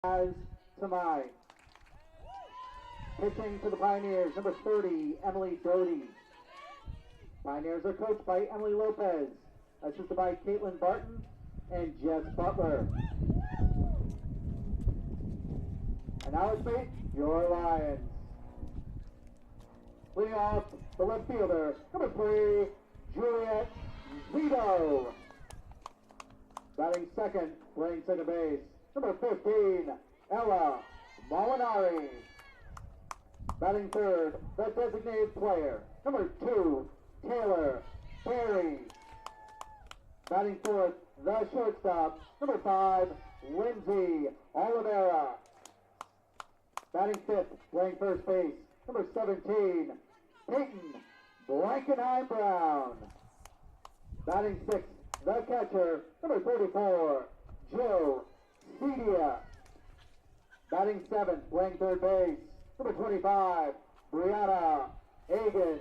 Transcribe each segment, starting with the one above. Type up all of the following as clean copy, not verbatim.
as to mine. Pitching for the Pioneers, number 30, Emily Doty. Pioneers are coached by Emily Lopez, assisted by Caitlin Barton and Jess Butler. And now let's meet your Lions. Leading off the left fielder, number 3, Juliet Zito. Batting second, playing second base, number 15, Ella Molinari. Batting third, the designated player, number 2, Taylor Perry. Batting fourth, the shortstop, number 5, Lindsay Oliveira. Batting fifth, playing first base, number 17, Peyton Blankenheim Brown. Batting sixth, the catcher, number 34, Joe Cedia. Batting seventh, playing third base, number 25, Brianna Hagan.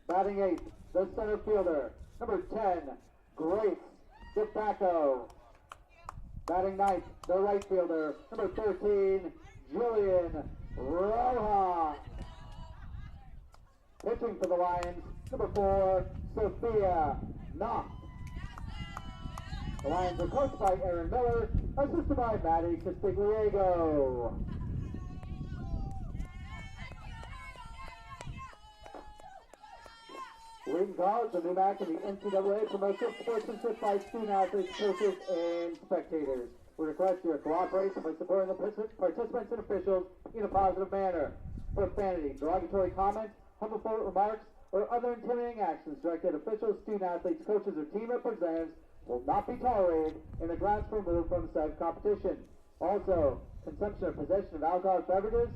Batting eighth, the center fielder, number 10, Grace DeFacto. Batting ninth, the right fielder, number 13, Julian Rohan. Pitching for the Lions, number 4, Sophia Knopf. The Lions are coached by Aaron Miller, assisted by Maddie Castigliego. Wheaton College, a new match in the NCAA promotes sportsmanship by student athletes, coaches, and spectators. We request your cooperation by supporting the participants and officials in a positive manner. Profanity, derogatory comments, homophobic remarks, or other intimidating actions directed at officials, student athletes, coaches, or team representatives will not be tolerated and the grounds for removed from said competition. Also, consumption or possession of alcoholic beverages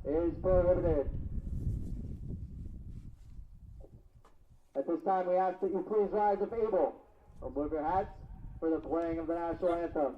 is prohibited. At this time, we ask that you please rise if able. Remove your hats for the playing of the national anthem.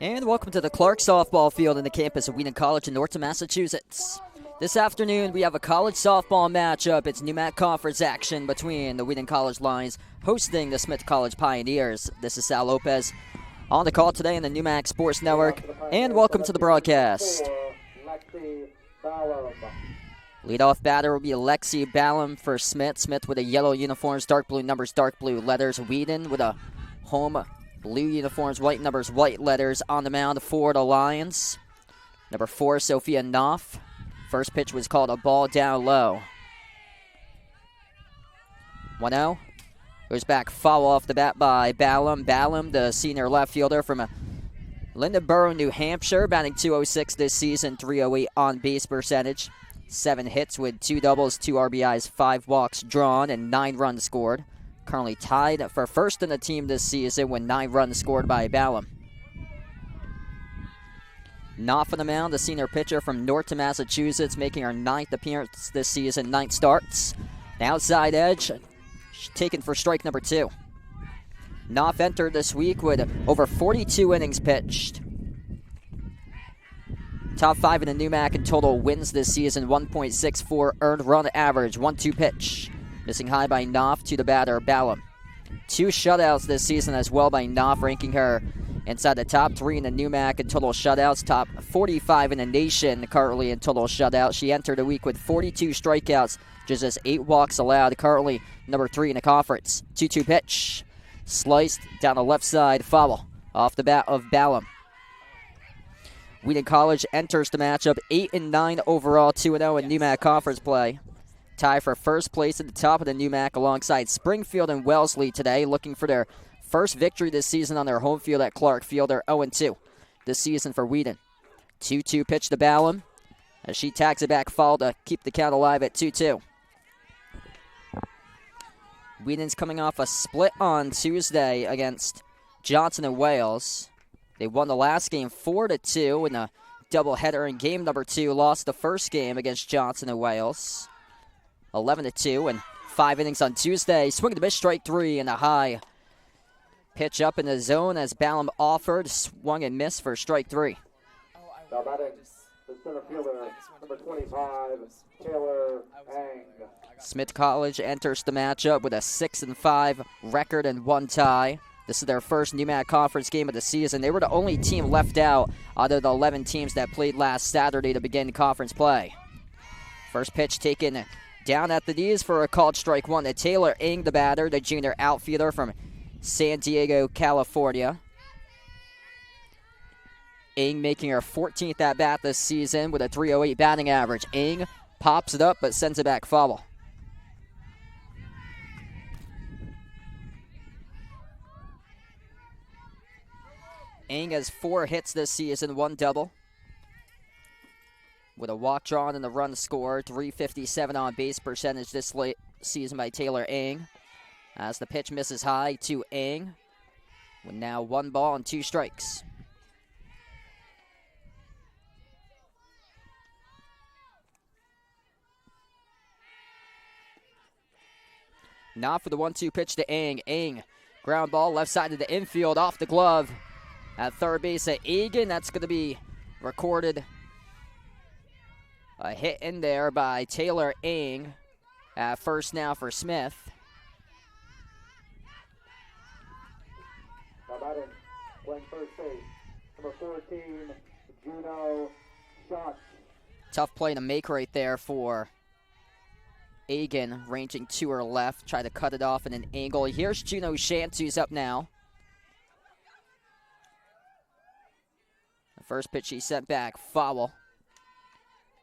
And welcome to the Clark softball field in the campus of Wheaton College in Norton, Massachusetts. This afternoon, we have a college softball matchup. It's NEWMAC Conference action between the Wheaton College Lions hosting the Smith College Pioneers. This is Sal Lopez on the call today on the NEWMAC Sports Network, and welcome to the broadcast. Leadoff batter will be Alexi Ballum for Smith. Smith with a yellow uniforms, dark blue numbers, dark blue letters. Wheaton with a home blue uniforms, white numbers, white letters on the mound for the Lions. Number 4, Sophia Knopf. First pitch was called a ball down low. 1-0. Goes back, foul off the bat by Ballum. Ballum, the senior left fielder from Lindenboro, New Hampshire, batting .206 this season, .308 on base percentage. 7 hits with 2 doubles, 2 RBIs, 5 walks drawn, and 9 runs scored. Currently tied for first in the team this season with 9 runs scored by Ballum. Knopf on the mound, the senior pitcher from Norton, Massachusetts, making her 9th appearance this season, 9 starts. The outside edge, taken for strike number 2. Knopf entered this week with over 42 innings pitched. Top 5 in the NEWMAC in total wins this season, 1.64 earned run average, 1-2 pitch. Missing high by Knopf to the batter, Ballum. 2 shutouts this season as well by Knopf, ranking her inside the top 3 in the NEWMAC in total shutouts, top 45 in the nation currently in total shutouts. She entered the week with 42 strikeouts, just 8 walks allowed, currently number 3 in the conference. 2-2 pitch. Sliced down the left side, foul off the bat of Ballum. Wheaton College enters the matchup 8-9 overall, 2-0 in NEWMAC conference play. Tie for first place at the top of the NEWMAC alongside Springfield and Wellesley today, looking for their first victory this season on their home field at Clark Field. They're 0-2 this season for Wheaton. 2-2 pitch to Ballum as she tags it back, foul to keep the count alive at 2-2. Wheaton's coming off a split on Tuesday against Johnson and Wales. They won the last game 4-2 in a doubleheader in game number 2. Lost the first game against Johnson and Wales 11-2, and 5 innings on Tuesday. Swing and a miss, strike 3, and a high pitch up in the zone as Ballum offered, swung and missed for strike 3. Now batting the center fielder, number 25, Taylor Ang. Smith College enters the matchup with a 6-5 record and 1 tie. This is their first NEWMAC conference game of the season. They were the only team left out of the 11 teams that played last Saturday to begin conference play. First pitch taken down at the knees for a called strike 1 to Taylor Ng, the batter, the junior outfielder from San Diego, California. Ng making her 14th at-bat this season with a .308 batting average. Ng pops it up but sends it back foul. Ng has 4 hits this season, 1 double. With a walk drawn and a run scored, .357 on base percentage this late season by Taylor Ng. As the pitch misses high to Ng, with now 1 ball and 2 strikes. Now for the 1-2 pitch to Ng. Ng, ground ball left side of the infield, off the glove. At third base at Egan, that's going to be recorded. A hit in there by Taylor Ng. At first now for Smith. Now batting, playing first base, number 14, Juno Shot. Tough play to make right there for Egan, ranging to her left. Try to cut it off in an angle. Here's Juno Shantz, who's up now. The first pitch he sent back, foul.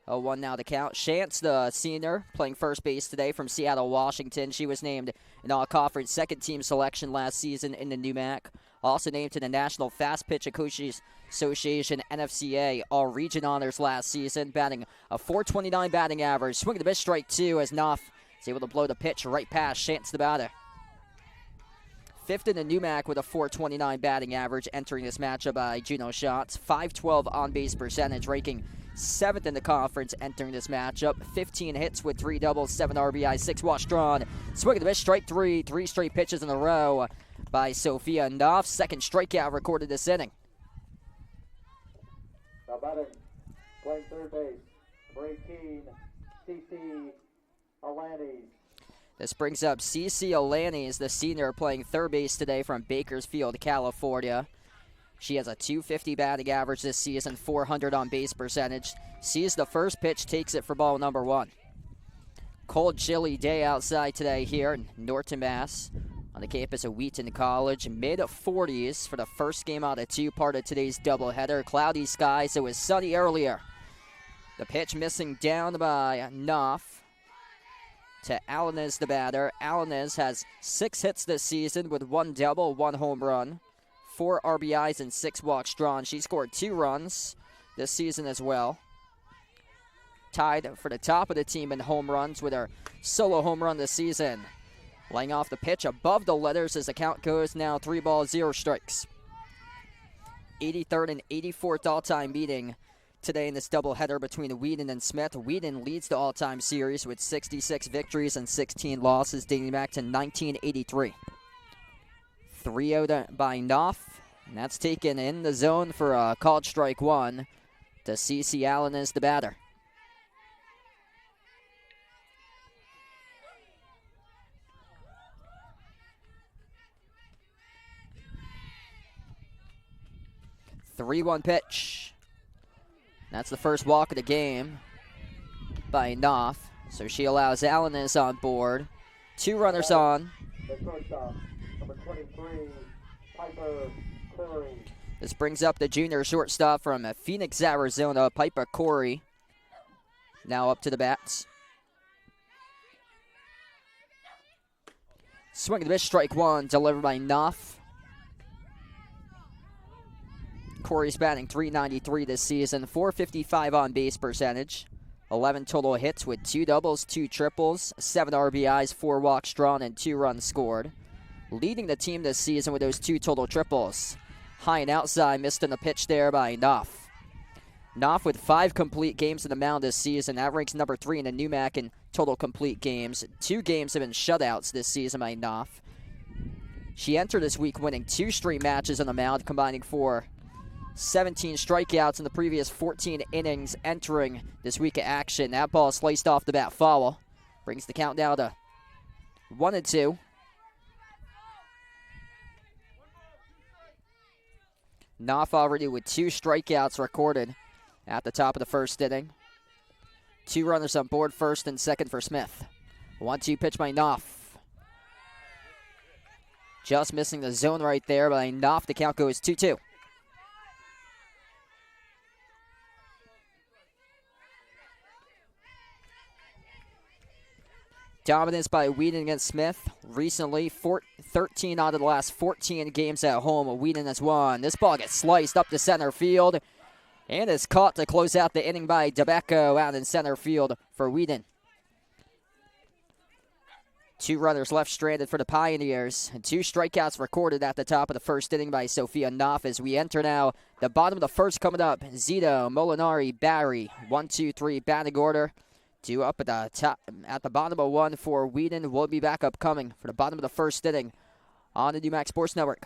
0-1 now to count. Shantz, the senior, playing first base today from Seattle, Washington. She was named an all-conference second-team selection last season in the NEWMAC. Also named to the National Fast Pitch Coaches Association, NFCA, all-region honors last season, batting a .429 batting average. Swing and a miss, strike 2 as Knopf is able to blow the pitch right past Shantz, the batter. 5th in the NEWMAC with a .429 batting average entering this matchup by Juno Shantz. .512 on-base percentage, ranking 7th in the conference entering this matchup. 15 hits with 3 doubles, 7 RBIs, 6 walks drawn. Swing and a miss, strike 3. 3 straight pitches in a row by Sophia Knopf. Second strikeout recorded this inning. 11, playing third base. Number 18, C.C. Alanis. This brings up C.C. Alanis, the senior, playing third base today from Bakersfield, California. She has a .250 batting average this season, 400 on base percentage. Sees the first pitch, takes it for ball number 1. Cold, chilly day outside today here in Norton, Mass. On the campus of Wheaton College. Mid-40s for the first game out of 2, part of today's doubleheader. Cloudy skies, it was sunny earlier. The pitch missing down by Knopf to Alanis, the batter. Alanis has 6 hits this season with 1 double, 1 home run, 4 RBIs, and 6 walks drawn. She scored 2 runs this season as well. Tied for the top of the team in home runs with her solo home run this season. Laying off the pitch above the letters as the count goes now 3 balls, 0 strikes. 83rd and 84th all-time meeting today in this doubleheader between Wheaton and Smith. Wheaton leads the all-time series with 66 victories and 16 losses dating back to 1983. 3-0 by Knopf, and that's taken in the zone for a called strike 1 to C.C. Allen as the batter. Three-one pitch. That's the first walk of the game by Knopf. So she allows Alanis on board. 2 runners on. Number 23, Piper Corey. This brings up the junior shortstop from Phoenix, Arizona, Piper Corey. Now up to the bats. Swing and a miss, strike 1, delivered by Knopf. Corey's batting .393 this season, .455 on base percentage, 11 total hits with 2 doubles, 2 triples, 7 RBIs, 4 walks drawn, and 2 runs scored. Leading the team this season with those 2 total triples. High and outside, missed in the pitch there by Knopf. Knopf with 5 complete games in the mound this season. That ranks number 3 in the NUMAC in total complete games. 2 games have been shutouts this season by Knopf. She entered this week winning 2 straight matches on the mound, combining for 17 strikeouts in the previous 14 innings entering this week of action. That ball sliced off the bat foul. Brings the count down to 1-2. Knopf already with 2 strikeouts recorded at the top of the first inning. 2 runners on board, first and second for Smith. 1-2 pitch by Knopf. Just missing the zone right there by Knopf. The count goes 2-2. Dominance by Wheaton against Smith. Recently, 13 out of the last 14 games at home, Wheaton has won. This ball gets sliced up to center field and is caught to close out the inning by DeBecco out in center field for Wheaton. 2 runners left stranded for the Pioneers. And 2 strikeouts recorded at the top of the first inning by Sophia Knopf as we enter now the bottom of the first coming up. Zito, Molinari, Barry, 1, 2, 3 batting order. 2 up at the top, at the bottom of 1 for Wheaton. We'll be back upcoming for the bottom of the first inning on the NUMAC Sports Network.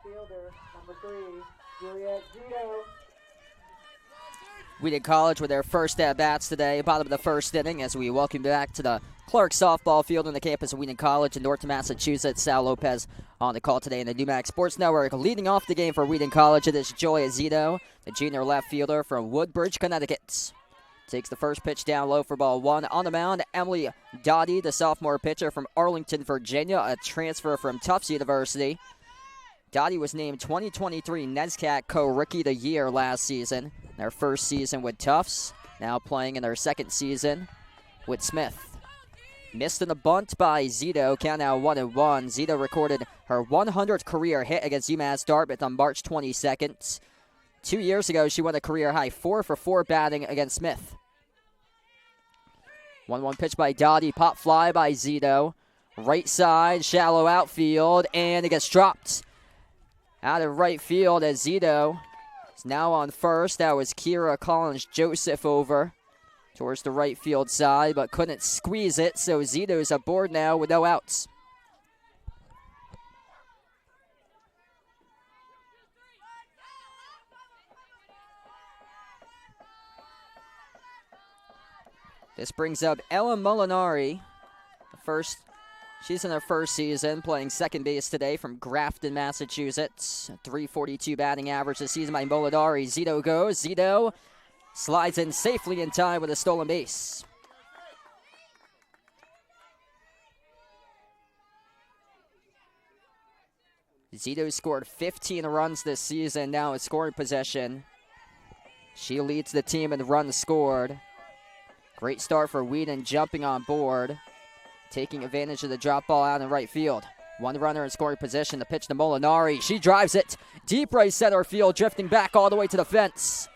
Fielder, number 3, Juliet Zito. Wheaton College with their first at-bats today, bottom of the first inning, as we welcome you back to the Clark softball field on the campus of Wheaton College in Norton, Massachusetts. Sal Lopez on the call today in the NewMax Sports Network. Leading off the game for Wheaton College, it is Joy Azito, the junior left fielder from Woodbridge, Connecticut. Takes the first pitch down low for ball one. On the mound, Emily Dottie, the sophomore pitcher from Arlington, Virginia, a transfer from Tufts University. Dottie was named 2023 NESCAC Co-Rookie of the Year last season. Their first season with Tufts, now playing in their second season with Smith. Missed in a bunt by Zito, count now 1-1. Zito recorded her 100th career hit against UMass Dartmouth on March 22nd. 2 years ago, she won a career-high 4-for-4 batting against Smith. 1-1 pitch by Dottie, pop fly by Zito. Right side, shallow outfield, and it gets dropped out of right field as Zito is now on first. That was Kira Collins-Joseph over towards the right field side, but couldn't squeeze it, so Zito's aboard now with no outs. This brings up Ella Molinari. She's in her first season, playing second base today from Grafton, Massachusetts. A .342 batting average this season by Molinari. Zito goes. Zito slides in safely in time with a stolen base. Zito scored 15 runs this season, now in scoring possession. She leads the team in runs scored. Great start for Wheaton, jumping on board, taking advantage of the drop ball out in right field. One runner in scoring position. The pitch to Molinari. She drives it deep right center field, drifting back all the way to the fence.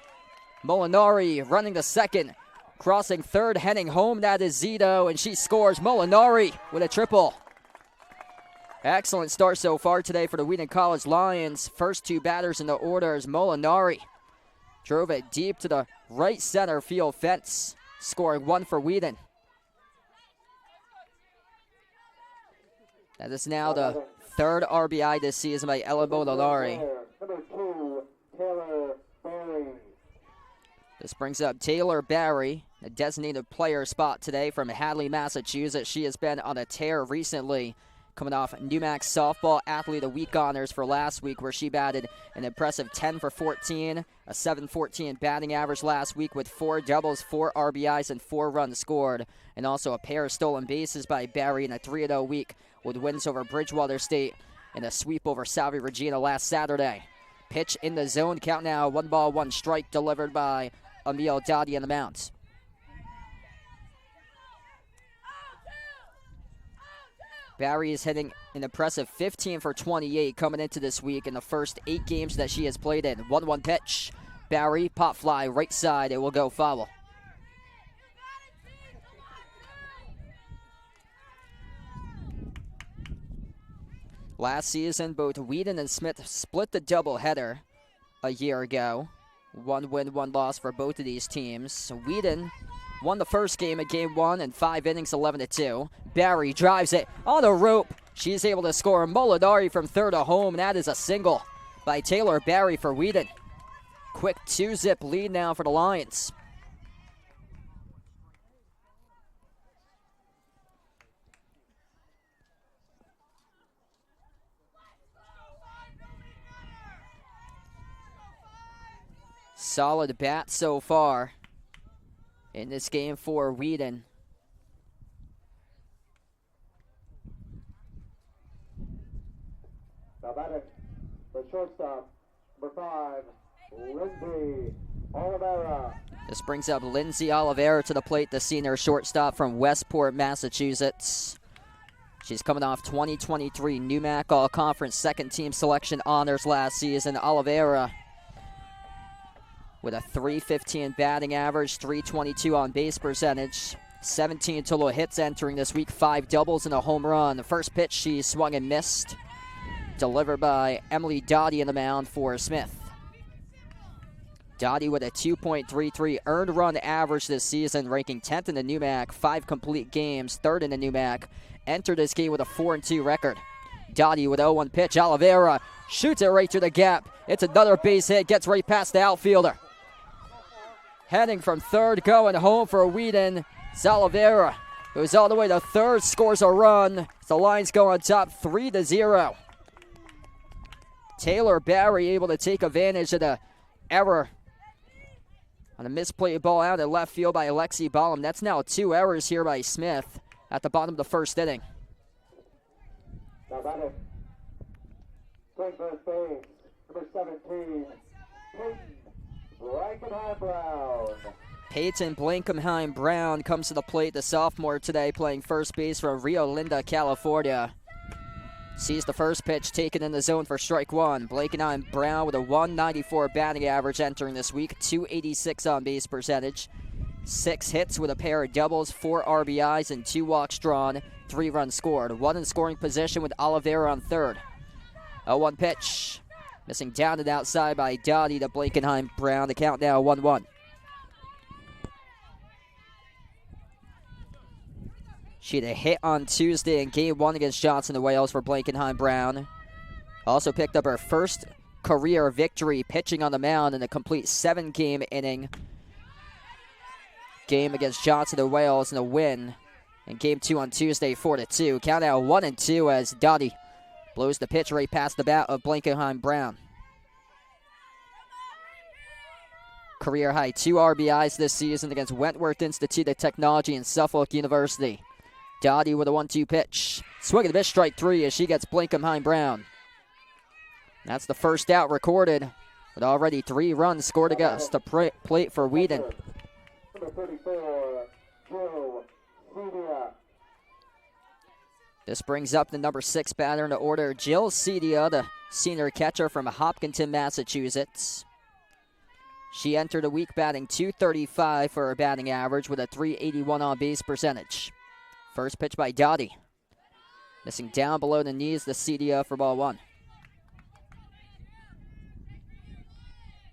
Molinari running to second, crossing third, heading home. That is Zito, and she scores. Molinari with a triple. Excellent start so far today for the Wheaton College Lions. First two batters in the order is Molinari. Drove it deep to the right center field fence, scoring one for Wheaton. That is now the third RBI this season by Ella Molinari. Number 2, Taylor Barry. This brings up Taylor Barry, a designated player spot today from Hadley, Massachusetts. She has been on a tear recently, coming off NewMax Softball Athlete of the Week honors for last week, where she batted an impressive 10 for 14, a .714 batting average last week with 4 doubles, 4 RBIs, and 4 runs scored, and also a pair of stolen bases by Barry in a 3-0 week with wins over Bridgewater State and a sweep over Salve Regina last Saturday. Pitch in the zone, count now 1-1 strike delivered by Emil Dottie on the mound. Barry is hitting an impressive 15 for 28 coming into this week in the first 8 games that she has played in. 1-1 pitch. Barry, pop fly, right side. It will go foul. Last season, both Wheaton and Smith split the doubleheader a year ago. 1 win, 1 loss for both of these teams. So Wheaton won the first game at game 1 in 5 innings, 11-2. Barry drives it on the rope. She's able to score. Molinari from third to home. That is a single by Taylor Barry for Wheaton. Quick 2-zip lead now for the Lions. Solid bat so far in this game for Wheaton. Now batting the shortstop, number 5, Lindsay Oliveira. This brings up Lindsay Oliveira to the plate, the senior shortstop from Westport, Massachusetts. She's coming off 2023 NewMac All-Conference second-team selection honors last season. Oliveira with a .315 batting average, .322 on base percentage, 17 total hits entering this week, 5 doubles and a home run. The first pitch she swung and missed, delivered by Emily Dottie in the mound for Smith. Dottie with a 2.33 earned run average this season, ranking 10th in the NewMac, 5 complete games, 3rd in the NewMac. Entered this game with a 4-2 record. Dottie with 0-1 pitch. Oliveira shoots it right through the gap. It's another base hit, gets right past the outfielder. heading from third, going home for Wheaton. Zalavera, who's all the way to third, scores a run. The Lions go on top 3-0. Taylor Barry able to take advantage of the error on a misplayed ball out in left field by Alexi Balam. That's now 2 errors here by Smith at the bottom of the first inning. Now batting, playing first base, number 17, Peyton Blankenheim Brown. Peyton Blankenheim Brown comes to the plate, the sophomore today, playing first base from Rio Linda, California. Sees the first pitch taken in the zone for strike one. Blankenheim Brown with a 194 batting average entering this week, 286 on base percentage, 6 hits with a pair of doubles, 4 RBIs, and 2 walks drawn, 3 runs scored. 1 in scoring position with Oliveira on third. 0-1 pitch. Missing down and outside by Dottie to Blankenheim Brown. The count now 1-1. She had a hit on Tuesday in Game 1 against Johnson the Wales for Blankenheim Brown. Also picked up her first career victory pitching on the mound in a complete 7-game inning game against Johnson the Wales in a win in Game 2 on Tuesday, 4-2. Count out 1-2 as Dottie blows the pitch right past the bat of Blankenheim Brown. Career high 2 RBIs this season against Wentworth Institute of Technology and Suffolk University. Dottie with a 1-2 pitch. Swing and a miss, strike 3 as she gets Blankenheim Brown. That's the first out recorded, with already 3 runs scored against the plate for Wheaton. Number 34, Joe Cedia. This brings up the number 6 batter in the order, Jill Cedia, the senior catcher from Hopkinton, Massachusetts. She entered the week batting .235 for her batting average with a .381 on base percentage. First pitch by Dottie. Missing down below the knees, the Cedia for ball 1.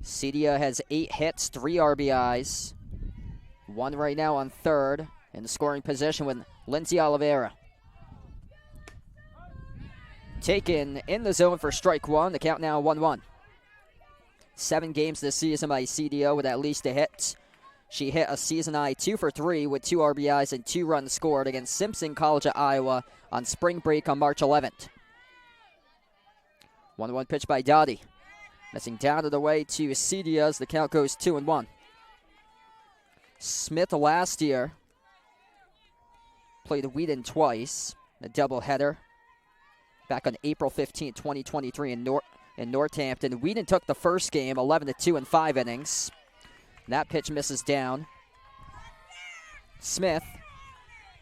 Cedia has 8 hits, 3 RBIs. 1 right now on third in the scoring position with Lindsay Oliveira. Taken in the zone for strike 1. The count now 1-1. 7 games this season by Cedia with at least a hit. She hit a season high 2 for 3 with 2 RBIs and 2 runs scored against Simpson College of Iowa on spring break on March 11th. 1-1 pitch by Dottie. Missing down to the way to Cedia as the count goes 2-1. Smith last year played Wheaton twice, a doubleheader back on April 15, 2023 in Northampton. Wheaton took the first game 11-2 in 5 innings. That pitch misses down. Smith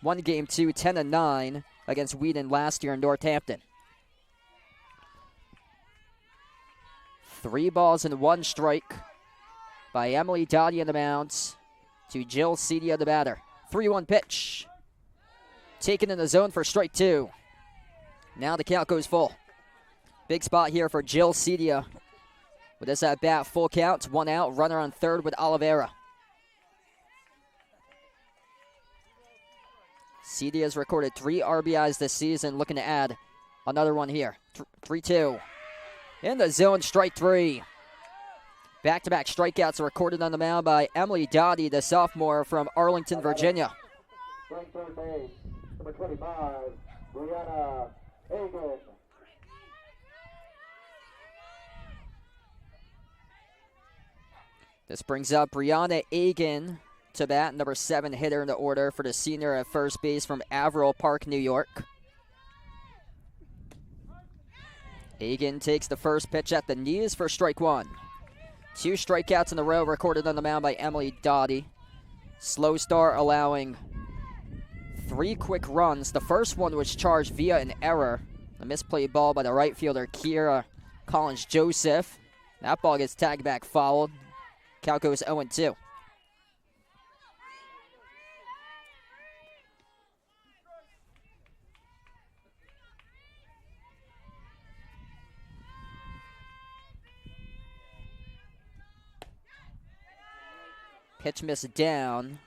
won game 2 10-9 against Wheaton last year in Northampton. 3 balls and 1 strike by Emily Dottie on the mound to Jill Cedia, the batter. 3-1 pitch. Taken in the zone for strike 2. Now the count goes full. Big spot here for Jill Cedia. With this at bat, full count, 1 out, runner on third with Oliveira. Cedia has recorded 3 RBIs this season, looking to add another one here. 3-2. In the zone, strike 3. Back-to-back strikeouts are recorded on the mound by Emily Dottie, the sophomore from Arlington, Virginia. Playing third base, number 25, Brianna Hagan. This brings up Brianna Egan to bat, number 7 hitter in the order for the senior at first base from Averill Park, New York. Egan takes the first pitch at the knees for strike 1. 2 strikeouts in a row recorded on the mound by Emily Dottie. Slow start allowing 3 quick runs. The first one was charged via an error. A misplayed ball by the right fielder, Kiera Collins-Joseph. That ball gets tagged back fouled. Count goes 0-2. Pitch missed down.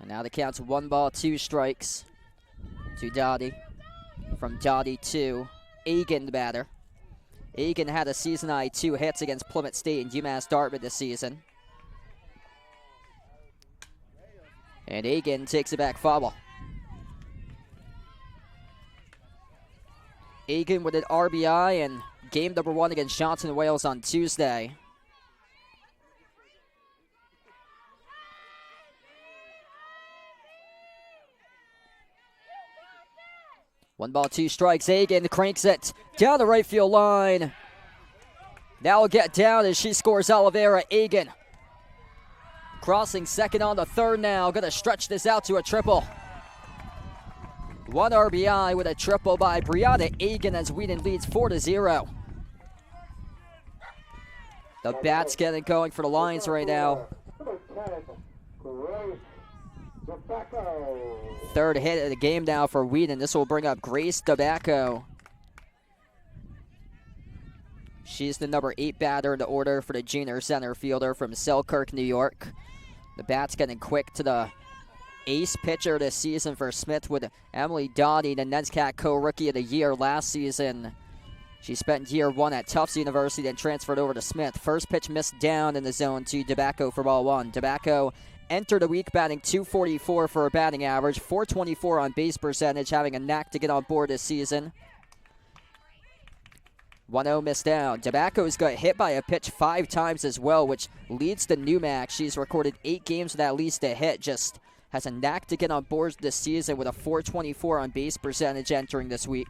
And now the count's 1 ball, 2 strikes to Dottie. From Dottie to Egan, the batter. Egan had a season-high 2 hits against Plymouth State and UMass Dartmouth this season. And Egan takes it back foul. Egan with an RBI in game number 1 against Johnson Wales on Tuesday. One ball, 2 strikes. Egan cranks it down the right field line. Now will get down as she scores Oliveira. Egan crossing second on the third now. Going to stretch this out to a triple. 1 RBI with a triple by Brianna Egan as Wheaton leads 4-0. The bats getting going for the Lions right now. Third hit of the game now for Wheaton. This will bring up Grace Tobacco. She's the number 8 batter in the order for the junior center fielder from Selkirk, New York. The bat's getting quick to the ace pitcher this season for Smith with Emily Dottie, the NESCAC co-rookie of the year last season. She spent year 1 at Tufts University and transferred over to Smith. First pitch missed down in the zone to Tobacco for ball 1. Tobacco entered the week batting .244 for a batting average, .424 on base percentage, having a knack to get on board this season. 1-0 missed down. Tobacco's got hit by a pitch 5 times as well, which leads the NEWMAC. She's recorded 8 games with at least a hit. Just has a knack to get on board this season with a .424 on base percentage entering this week.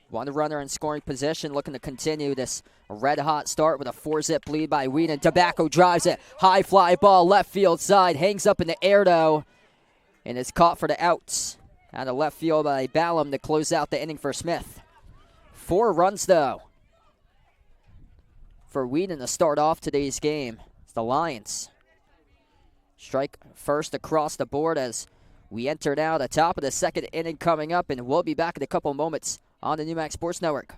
1 runner in scoring position, looking to continue this red-hot start with a 4-zip lead by Wheaton. Tobacco drives it. High fly ball, left field side. Hangs up in the air, though, and is caught for the outs. Out of left field by Ballum to close out the inning for Smith. 4 runs, though, for Wheaton to start off today's game. It's the Lions. Strike first across the board as we enter now the top of the second inning coming up, and we'll be back in a couple moments on the NEWMAC Sports Network.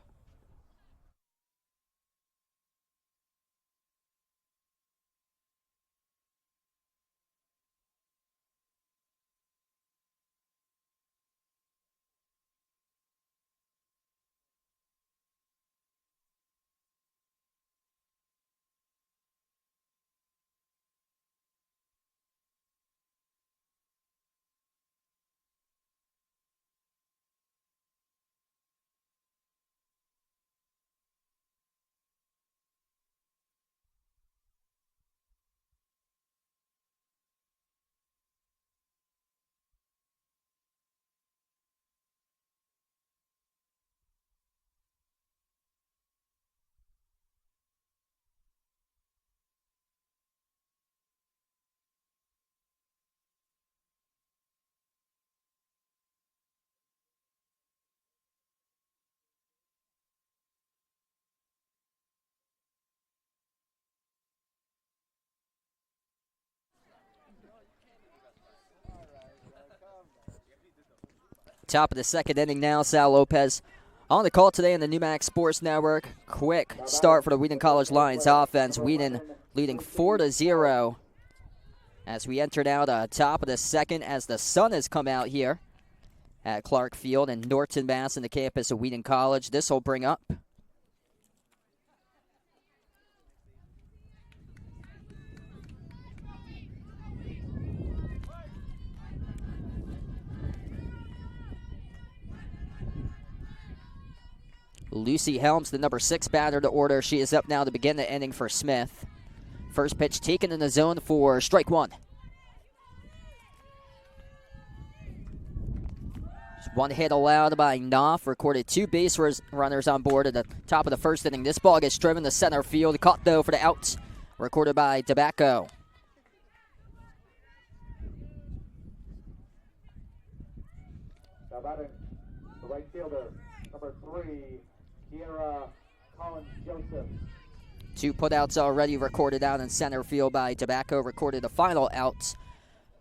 Top of the second inning now. Sal Lopez on the call today on the NEWMAC Sports Network. Quick start for the Wheaton College Lions offense. Wheaton leading 4-0 as we enter now the top of the second as the sun has come out here at Clark Field in Norton, Mass, in the campus of Wheaton College. This will bring up Lucy Helms, the number 6 batter to order. She is up now to begin the inning for Smith. First pitch taken in the zone for strike 1. Just 1 hit allowed by Knopf. Recorded 2 base runners on board at the top of the first inning. This ball gets driven to center field. Caught, though, for the out. Recorded by Tobacco. Now batting the right fielder, number 3, Kiera Collins-Joseph. 2 putouts already recorded out in center field by Tobacco. Recorded the final out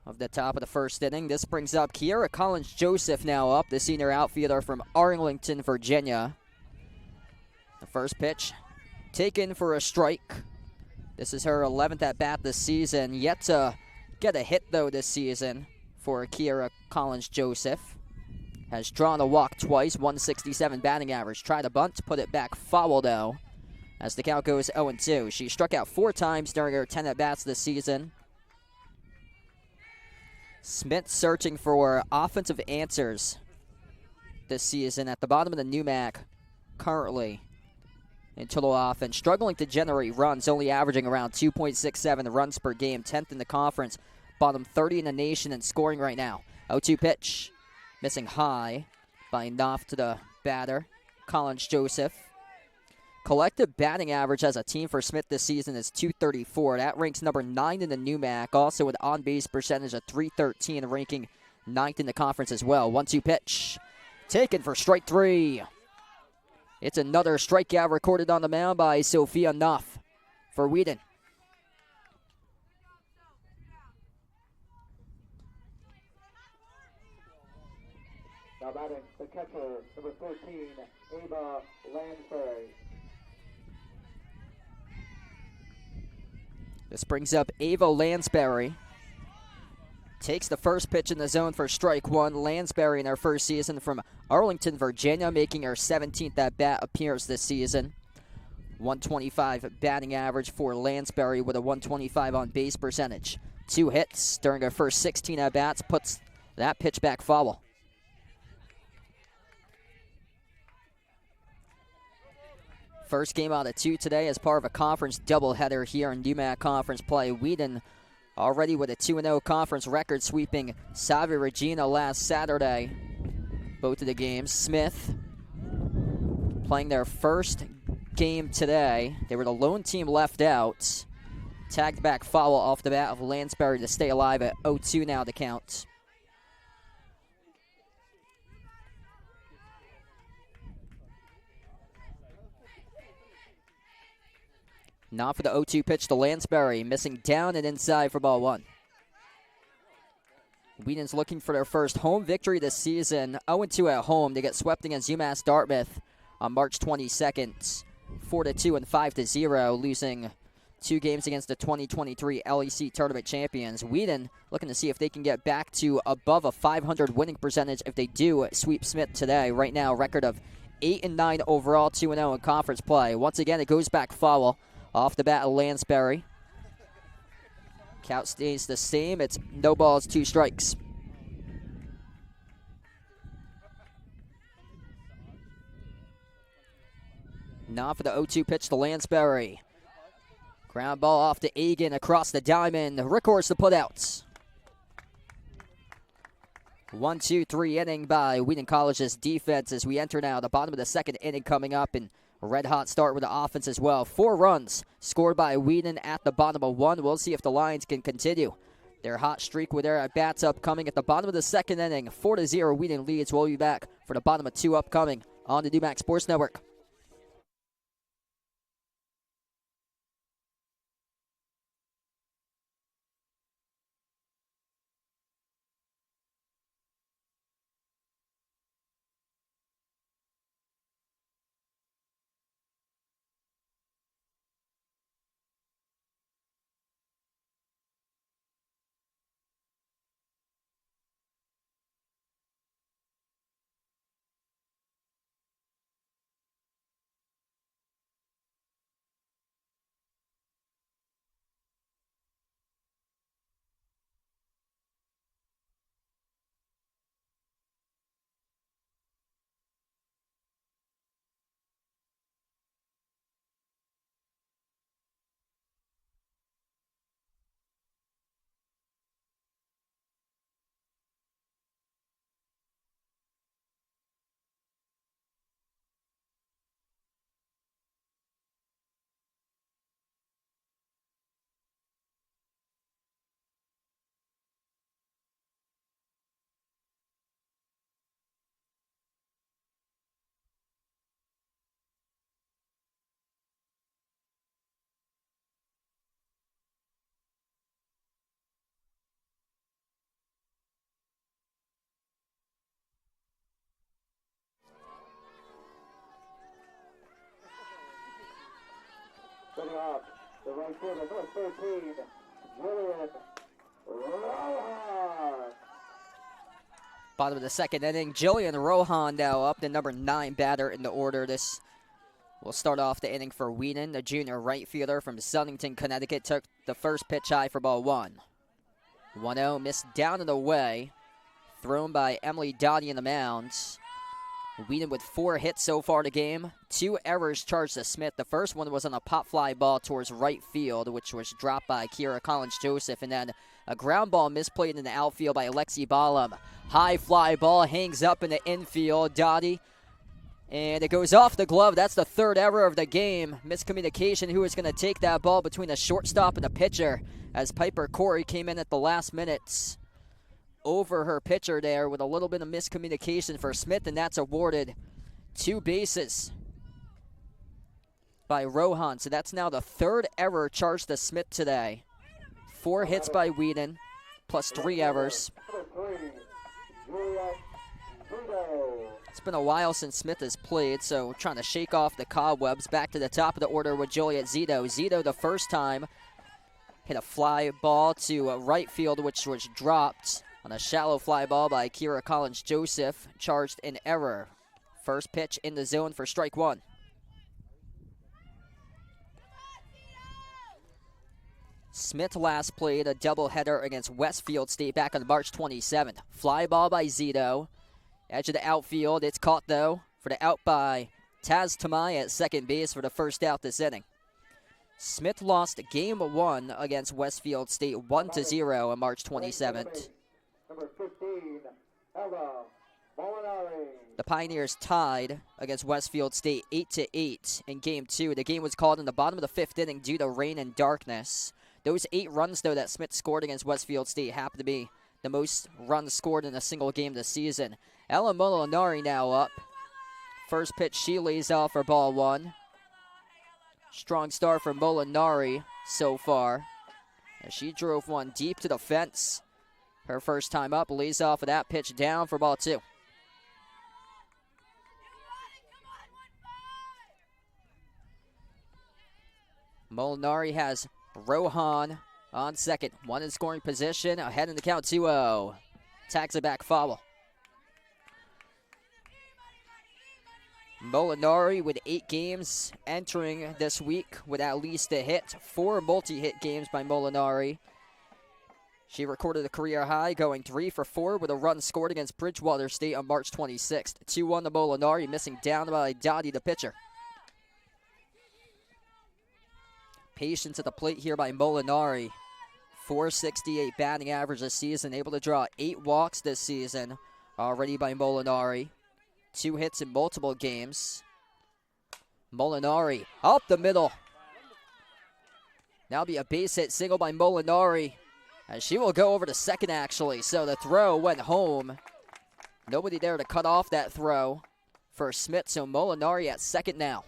of the top of the first inning. This brings up Kiera Collins-Joseph now up, the senior outfielder from Arlington, Virginia. The first pitch taken for a strike. This is her 11th at-bat this season. Yet to get a hit, though, this season for Kiera Collins-Joseph. Has drawn a walk twice, 167 batting average. Tried a bunt, put it back foul, though, as the count goes 0-2. She struck out 4 times during her 10 at-bats this season. Smith searching for offensive answers this season at the bottom of the NUMAC currently in total offense, struggling to generate runs, only averaging around 2.67 runs per game, 10th in the conference, bottom 30 in the nation in scoring right now. 0-2 pitch, missing high by Knopf to the batter, Collins Joseph. Collective batting average as a team for Smith this season is .234. That ranks number 9 in the NUMAC, also with on-base percentage of .313, ranking 9th in the conference as well. 1-2 pitch, taken for strike 3. It's another strikeout recorded on the mound by Sophia Knopf for Wheaton. Now batting the catcher, number 13, Ava Lansbury. This brings up Ava Lansbury. Takes the first pitch in the zone for strike 1. Lansbury in her first season from Arlington, Virginia, making her 17th at-bat appearance this season. 125 batting average for Lansbury with a 125 on-base percentage. 2 hits during her first 16 at-bats, puts that pitch back foul. First game out of 2 today as part of a conference doubleheader here in NUMAC Conference play. Wheaton already with a 2-0 conference record, sweeping Salve Regina last Saturday. Both of the games. Smith playing their first game today. They were the lone team left out. Tagged back foul off the bat of Lansbury to stay alive at 0-2 now to count. Not for the 0-2 pitch to Lansbury, missing down and inside for ball 1. Wheaton's looking for their first home victory this season. 0-2 at home. They get swept against UMass Dartmouth on March 22nd. 4-2 and 5-0, losing 2 games against the 2023 LEC tournament champions. Wheaton looking to see if they can get back to above a .500 winning percentage if they do sweep Smith today. Right now, record of 8-9 overall, 2-0 in conference play. Once again, it goes back foul. Off the bat of Lansbury. Count stays the same. It's no balls, 2 strikes. Now for the 0-2 pitch to Lansbury. Ground ball off to Egan across the diamond. Records the putouts. 1-2-3 inning by Wheaton College's defense as we enter now the bottom of the second inning coming up, and a red-hot start with the offense as well. 4 runs scored by Wheaton at the bottom of 1. We'll see if the Lions can continue their hot streak with their at-bats upcoming at the bottom of the second inning. 4-0 Wheaton leads. We'll be back for the bottom of 2 upcoming on the NUMAC Sports Network. Setting off the right fielder, number 13, Jillian Rohan. Bottom of the second inning, Jillian Rohan now up, the number 9 batter in the order. This will start off the inning for Wheaton. The junior right fielder from Southington, Connecticut, took the first pitch high for ball 1. 1-0 missed down and away. Thrown by Emily Dottie in the mound. Wheaton with 4 hits so far the game. 2 errors charged to Smith. The first one was on a pop fly ball towards right field, which was dropped by Kira Collins-Joseph. And then a ground ball misplayed in the outfield by Alexi Balam. High fly ball hangs up in the infield. Dottie. And it goes off the glove. That's the 3rd error of the game. Miscommunication. Who is going to take that ball between the shortstop and the pitcher as Piper Corey came in at the last minutes over her pitcher there with a little bit of miscommunication for Smith, and that's awarded 2 bases by Rohan. So that's now the 3rd error charged to Smith today. 4 hits by Wheaton, plus 3 errors. It's been a while since Smith has played, so we're trying to shake off the cobwebs. Back to the top of the order with Juliet Zito. Zito, the first time, hit a fly ball to right field, which was dropped on a shallow fly ball by Kira Collins-Joseph, charged in error. First pitch in the zone for strike 1. Smith last played a doubleheader against Westfield State back on March 27th. Fly ball by Zito. Edge of the outfield. It's caught, though, for the out by Taz Tamai at second base for the first out this inning. Smith lost game 1 against Westfield State 1-0 on March 27th. Number 15, Ella Molinari. The Pioneers tied against Westfield State 8-8 in Game 2. The game was called in the bottom of the 5th inning due to rain and darkness. Those 8 runs, though, that Smith scored against Westfield State happened to be the most runs scored in a single game this season. Ella Molinari now up. First pitch, she lays off for ball 1. Strong start for Molinari so far, as she drove one deep to the fence. Her first time up, lays off of that pitch down for ball 2. Molinari has Rohan on second. 1 in scoring position, ahead in the count 2-0. Tags it back foul. Molinari with 8 games entering this week with at least a hit. 4 multi-hit games by Molinari. She recorded a career high, going 3 for 4 with a run scored against Bridgewater State on March 26th. 2-1 to Molinari, missing down by Dottie, the pitcher. Patience at the plate here by Molinari. .468 batting average this season, able to draw 8 walks this season already by Molinari. 2 hits in multiple games. Molinari up the middle. Now be a base hit single by Molinari. And she will go over to second, actually. So the throw went home. Nobody there to cut off that throw for Smith. So Molinari at second now.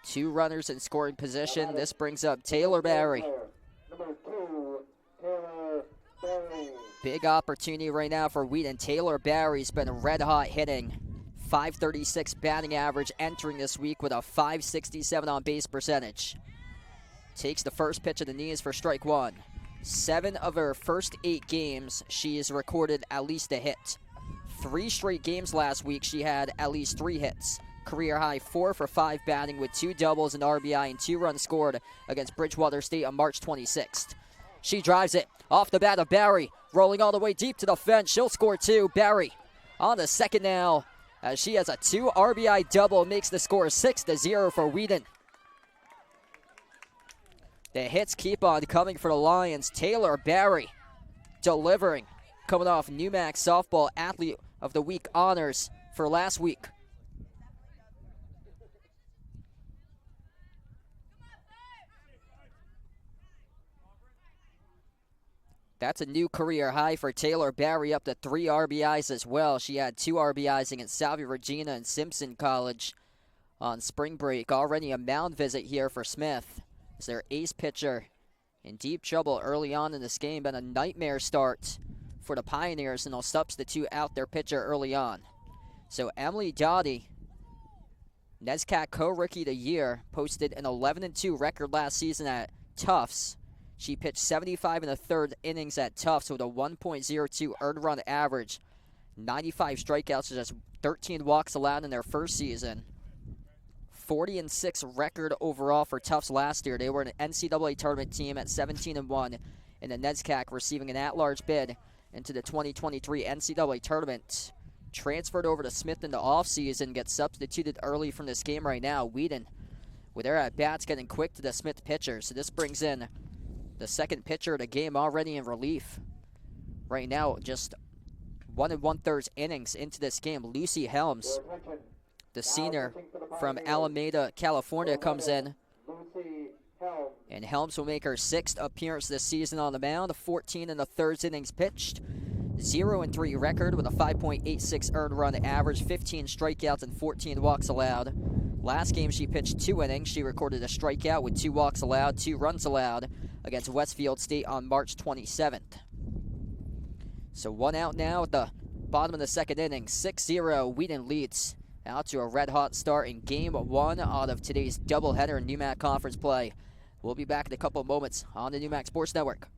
Two runners in scoring position. This brings up Taylor Barry. Number 2, Taylor Barry. Big opportunity right now for Wheaton. Taylor Barry's been red hot hitting. .536 batting average entering this week with a .567 on base percentage. Takes the first pitch of the knees for strike 1. 7 of her first 8 games, she has recorded at least a hit. 3 straight games last week, she had at least 3 hits. Career high 4 for 5 batting with 2 doubles, an RBI, and 2 runs scored against Bridgewater State on March 26th. She drives it off the bat of Barry, rolling all the way deep to the fence. She'll score 2. Barry on the second now, as she has a 2 RBI double, makes the score 6-0 for Wheaton. The hits keep on coming for the Lions. Taylor Barry delivering, coming off NUMAC Softball Athlete of the Week honors for last week. That's a new career high for Taylor Barry, up to 3 RBIs as well. She had 2 RBIs against Salve Regina and Simpson College on spring break. Already a mound visit here for Smith. As their ace pitcher in deep trouble early on in this game. Been a nightmare start for the Pioneers, and they'll substitute out their pitcher early on. So Emily Dottie, NESCAC Co-Rookie of the Year, posted an 11-2 record last season at Tufts. She pitched 75 in the 3rd innings at Tufts with a 1.02 earned run average, 95 strikeouts, just 13 walks allowed in their first season. 40-6 record overall for Tufts last year. They were an NCAA tournament team at 17-1 in the NESCAC, receiving an at-large bid into the 2023 NCAA tournament. Transferred over to Smith in the offseason, gets substituted early from this game right now. Wheaton, with their at-bats getting quick to the Smith pitcher. So this brings in the second pitcher of the game already in relief. Right now, just 1 1/3 innings into this game. Lucy Helms, the senior from Alameda, California, comes in. And Helms will make her 6th appearance this season on the mound. 14 1/3 innings pitched. 0-3 record with a 5.86 earned run average, 15 strikeouts and 14 walks allowed. Last game she pitched 2 innings. She recorded a strikeout with 2 walks allowed, 2 runs allowed against Westfield State on March 27th. So 1 out now at the bottom of the second inning. 6-0, Wheaton leads out to a red-hot start in Game 1 out of today's doubleheader in NEWMAC Conference play. We'll be back in a couple of moments on the NEWMAC Sports Network.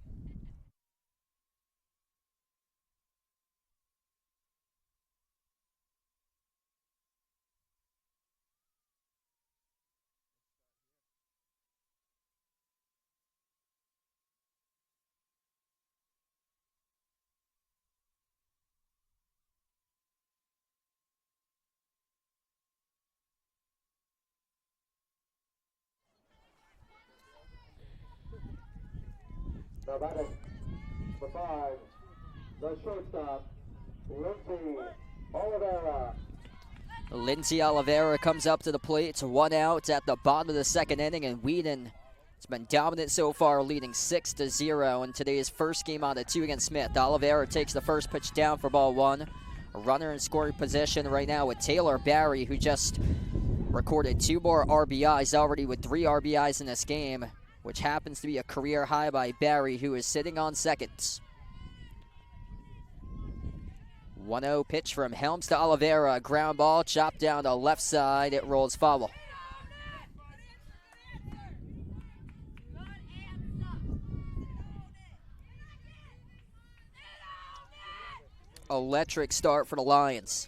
Now batting for 5, the shortstop, Lindsay Oliveira. Lindsay Oliveira comes up to the plate. It's 1 out at the bottom of the second inning, and Wheaton has been dominant so far, leading 6-0 in today's first game out of 2 against Smith. Oliveira takes the first pitch down for ball 1. A runner in scoring position right now with Taylor Barry, who just recorded 2 more RBIs already with 3 RBIs in this game, which happens to be a career high by Barry, who is sitting on second. 1-0 pitch from Helms to Oliveira. Ground ball chopped down the left side. It rolls foul. Electric start for the Lions.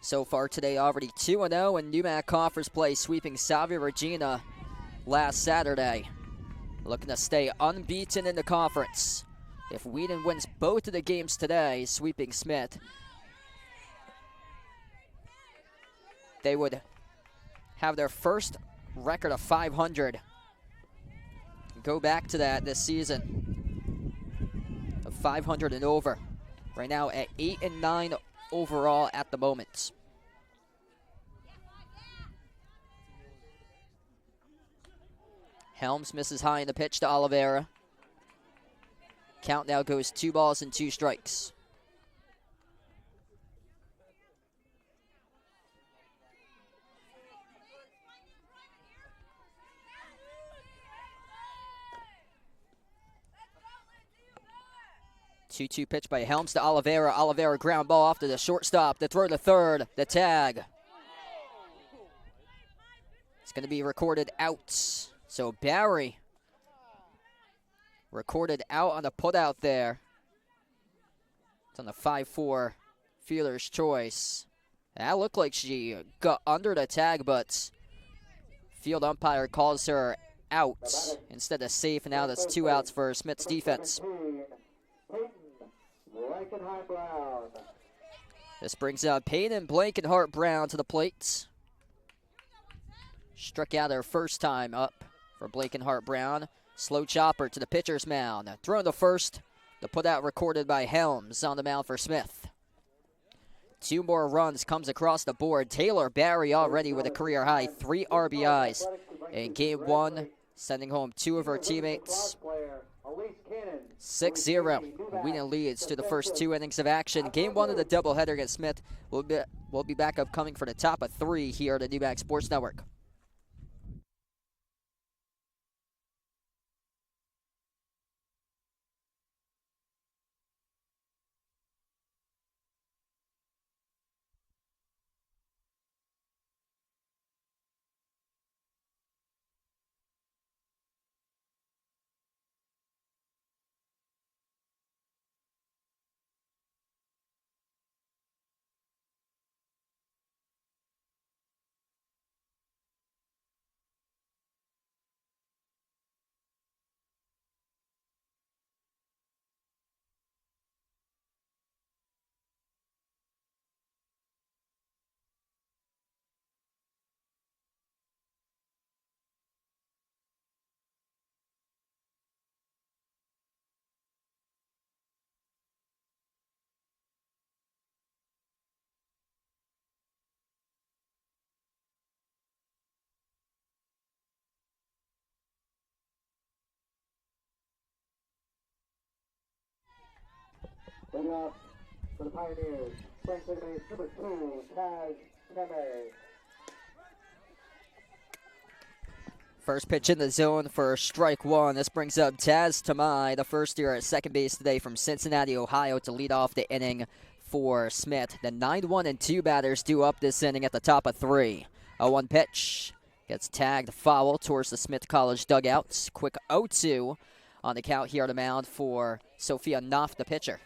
So far today, already 2-0 in NEWMAC Conference play, sweeping Salve Regina last Saturday. Looking to stay unbeaten in the conference. If Wheaton wins both of the games today, sweeping Smith, they would have their first record of 500. Go back to that this season of 500 and over. Right now at 8-9 overall at the moment. Helms misses high in the pitch to Oliveira. Count now goes 2 balls and 2 strikes. Two-two pitch by Helms to Oliveira. Oliveira ground ball off to the shortstop. The throw to third. The tag. It's going to be recorded out. So Barry recorded out on the putout there. It's on the 5-4 fielder's choice. That looked like she got under the tag, but field umpire calls her out instead of safe, and now that's 2 outs for Smith's defense. This brings out Peyton Blankenhart Brown to the plate. Struck out her first time up for Blankenhart Brown. Slow chopper to the pitcher's mound. Thrown to first. The putout recorded by Helms on the mound for Smith. 2 more runs comes across the board. Taylor Barry already with a career high 3 RBIs in Game 1, sending home 2 of her teammates. 6-0. Wheaton leads to the first 2 innings of action. Game 1 of the doubleheader against Smith will be back upcoming for the top of 3 here at the NEWMAC Sports Network. Leading off for the Pioneers, playing second base, number 2, Taz Keme. First pitch in the zone for strike one. This brings up Taz Tamai, the first year at second base today from Cincinnati, Ohio, to lead off the inning for Smith. The 9-1 and 2 batters due up this inning at the top of 3. 0-1 pitch. Gets tagged foul towards the Smith College dugouts. Quick 0-2 on the count here on the mound for Sophia Knopf, the pitcher.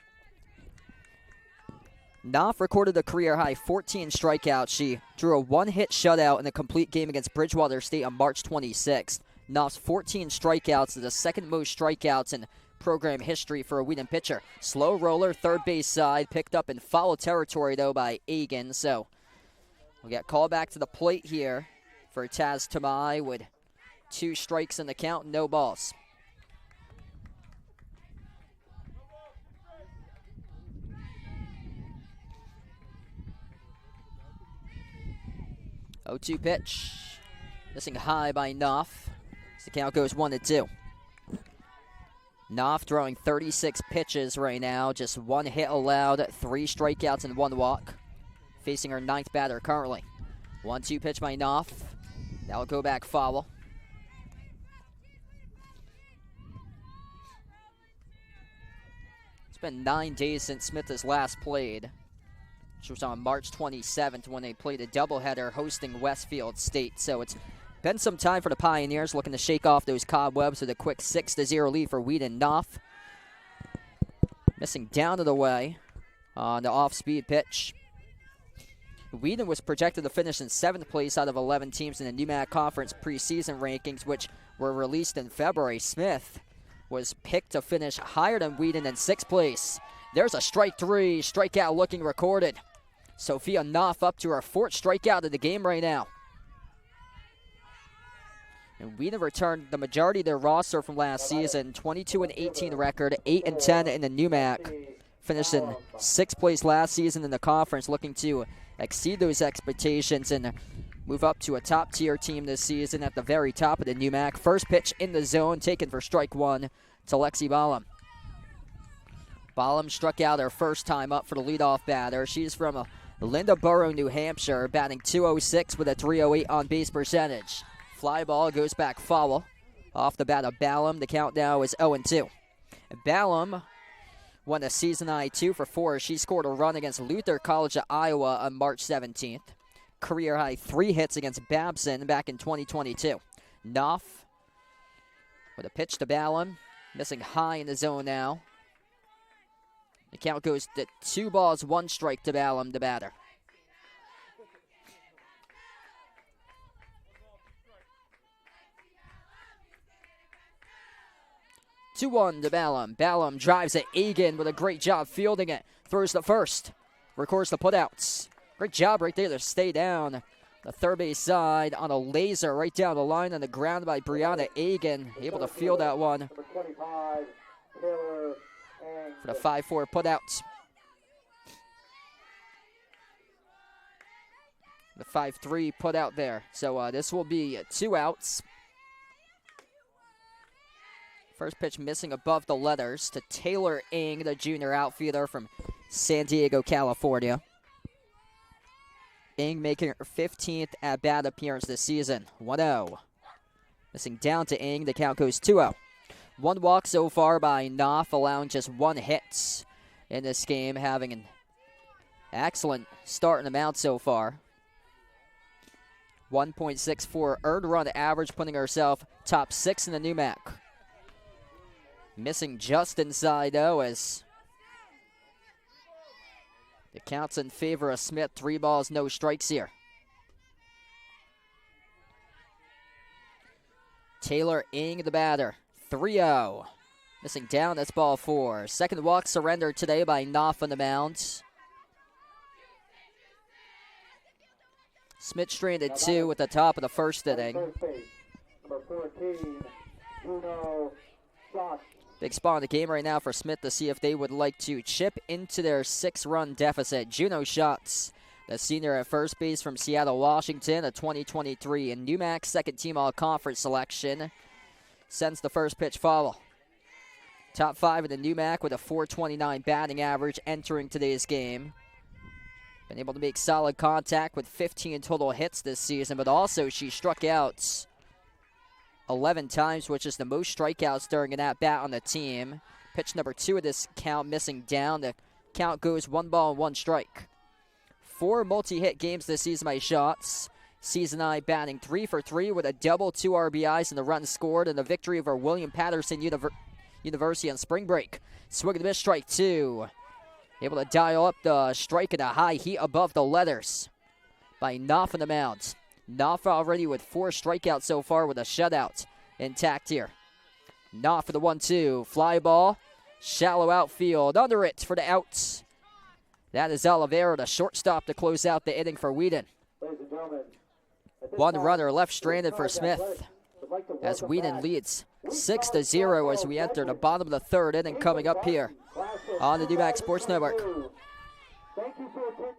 Knopf recorded a career-high 14 strikeouts. She drew a one-hit shutout in a complete game against Bridgewater State on March 26th. Knopf's 14 strikeouts is the second most strikeouts in program history for a Wheaton pitcher. Slow roller, third base side, picked up in foul territory, though, by Egan. So we'll get called back to the plate here for Taz Tamai with 2 strikes in the count, no balls. Oh, 2 pitch. Missing high by Knopf. The count goes 1-2. Knopf throwing 36 pitches right now. Just 1 hit allowed, 3 strikeouts and 1 walk. Facing her 9th batter currently. 1-2 pitch by Knopf. That'll go back foul. It's been 9 days since Smith has last played, which was on March 27th when they played a doubleheader hosting Westfield State. So it's been some time for the Pioneers, looking to shake off those cobwebs with a quick 6-0 lead for Wheaton. Knopf missing down to the way on the off-speed pitch. Wheaton was projected to finish in 7th place out of 11 teams in the NEWMAC Conference preseason rankings, which were released in February. Smith was picked to finish higher than Wheaton in 6th place. There's a strike 3, strikeout looking recorded. Sophia Knopf up to her 4th strikeout of the game right now. And Wheaton returned the majority of their roster from last season, 22-18 record, 8-10 in the NEWMAC. Finished in 6th place last season in the conference, looking to exceed those expectations and move up to a top-tier team this season at the very top of the NEWMAC. First pitch in the zone, taken for strike 1 to Lexi Ballum. Ballum struck out her first time up for the leadoff batter. She's from Lindaboro, New Hampshire, batting .206 with a .308 on-base percentage. Fly ball goes back foul. Off the bat of Ballum, the count now is 0-2. Ballum won a season high 2 for 4. She scored a run against Luther College of Iowa on March 17th. Career high 3 hits against Babson back in 2022. Knopf with a pitch to Ballum, missing high in the zone now. The count goes to 2 balls, 1 strike to Ballum, the batter. Two 2-1 to Ballum. Ballum drives at Egan with a great job fielding it. Throws the first. Records the putouts. Great job right there to stay down the third base side on a laser right down the line on the ground by Brianna Egan. Able to field that one for the 5-4 putout. The 5-3 putout there. So this will be 2 outs. First pitch missing above the letters to Taylor Ng, the junior outfielder from San Diego, California. Ng making her 15th at-bat appearance this season. 1-0. Missing down to Ng, the count goes 2-0. 1 walk so far by Knopf, allowing just 1 hit in this game, having an excellent start in the mound so far. 1.64 earned run average, putting herself top 6 in the NEWMAC. Missing just inside, though, as the count's in favor of Smith. 3 balls, no strikes here. Taylor Ng, the batter. 3-0. Missing down, that's ball 4. Second walk surrendered today by Knopf on the mound. Smith stranded 2 at the top of the first inning. Number 14, Bruno Scott. Big spot in the game right now for Smith to see if they would like to chip into their 6-run deficit. Juno Schatz, the senior at first base from Seattle, Washington, a 2023 and NEWMAC second-team all-conference selection, sends the first pitch foul. Top 5 in the NUMAC with a .429 batting average entering today's game. Been able to make solid contact with 15 total hits this season, but also she struck out 11 times, which is the most strikeouts during an at-bat on the team. Pitch number 2 of this count missing down. The count goes 1 ball and 1 strike. 4 multi-hit games this season by Shots. Season high batting 3 for 3 with a double, 2 RBIs, and the run scored, and a victory over William Patterson University on spring break. Swing and a miss, strike 2. Able to dial up the strike and a high heat above the letters by Knopf on the mound. Knopf already with 4 strikeouts so far with a shutout intact here. Knopf for the 1-2. Fly ball, shallow outfield, under it for the outs. That is Oliveira, the shortstop, to close out the inning for Wheaton. Ladies and gentlemen, One runner left stranded for Smith as Wheaton leads 6-0 as we enter the bottom of the 3rd inning coming up here on the NUMAC Sports Network. Thank you for attending.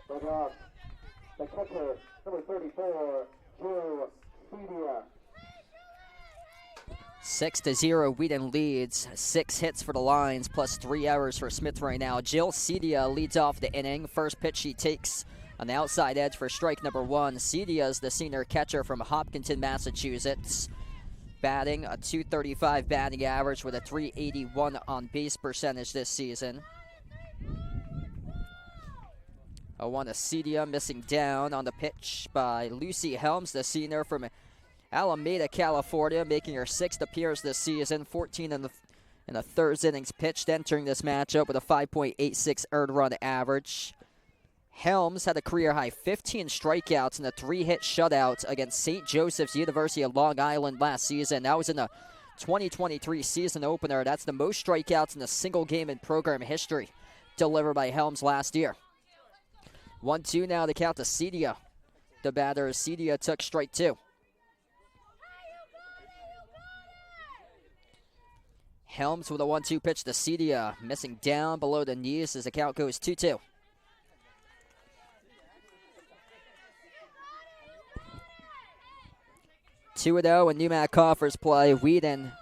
Bring up the catcher, number 34, Joe Cedia. 6-0, Wheaton leads. 6 hits for the Lions, plus 3 errors for Smith right now. Jill Cedia leads off the inning. First pitch she takes on the outside edge for strike number 1. Cedia is the senior catcher from Hopkinton, Massachusetts. Batting a .235 batting average with a .381 on base percentage this season. 0-1 to Cedia, missing down on the pitch by Lucy Helms, the senior from Alameda, California, making her 6th appearance this season. 14 in the 3rd innings pitched, entering this matchup with a 5.86 earned run average. Helms had a career-high 15 strikeouts in a 3-hit shutout against St. Joseph's University of Long Island last season. That was in the 2023 season opener. That's the most strikeouts in a single game in program history delivered by Helms last year. 1-2 now to count to Cedia. The batter, Cedia, took strike 2. Helms with a 1-2 pitch to Cedia, missing down below the knees as the count goes 2-2. Two and 0 in NUMAC Conference play. Wheaton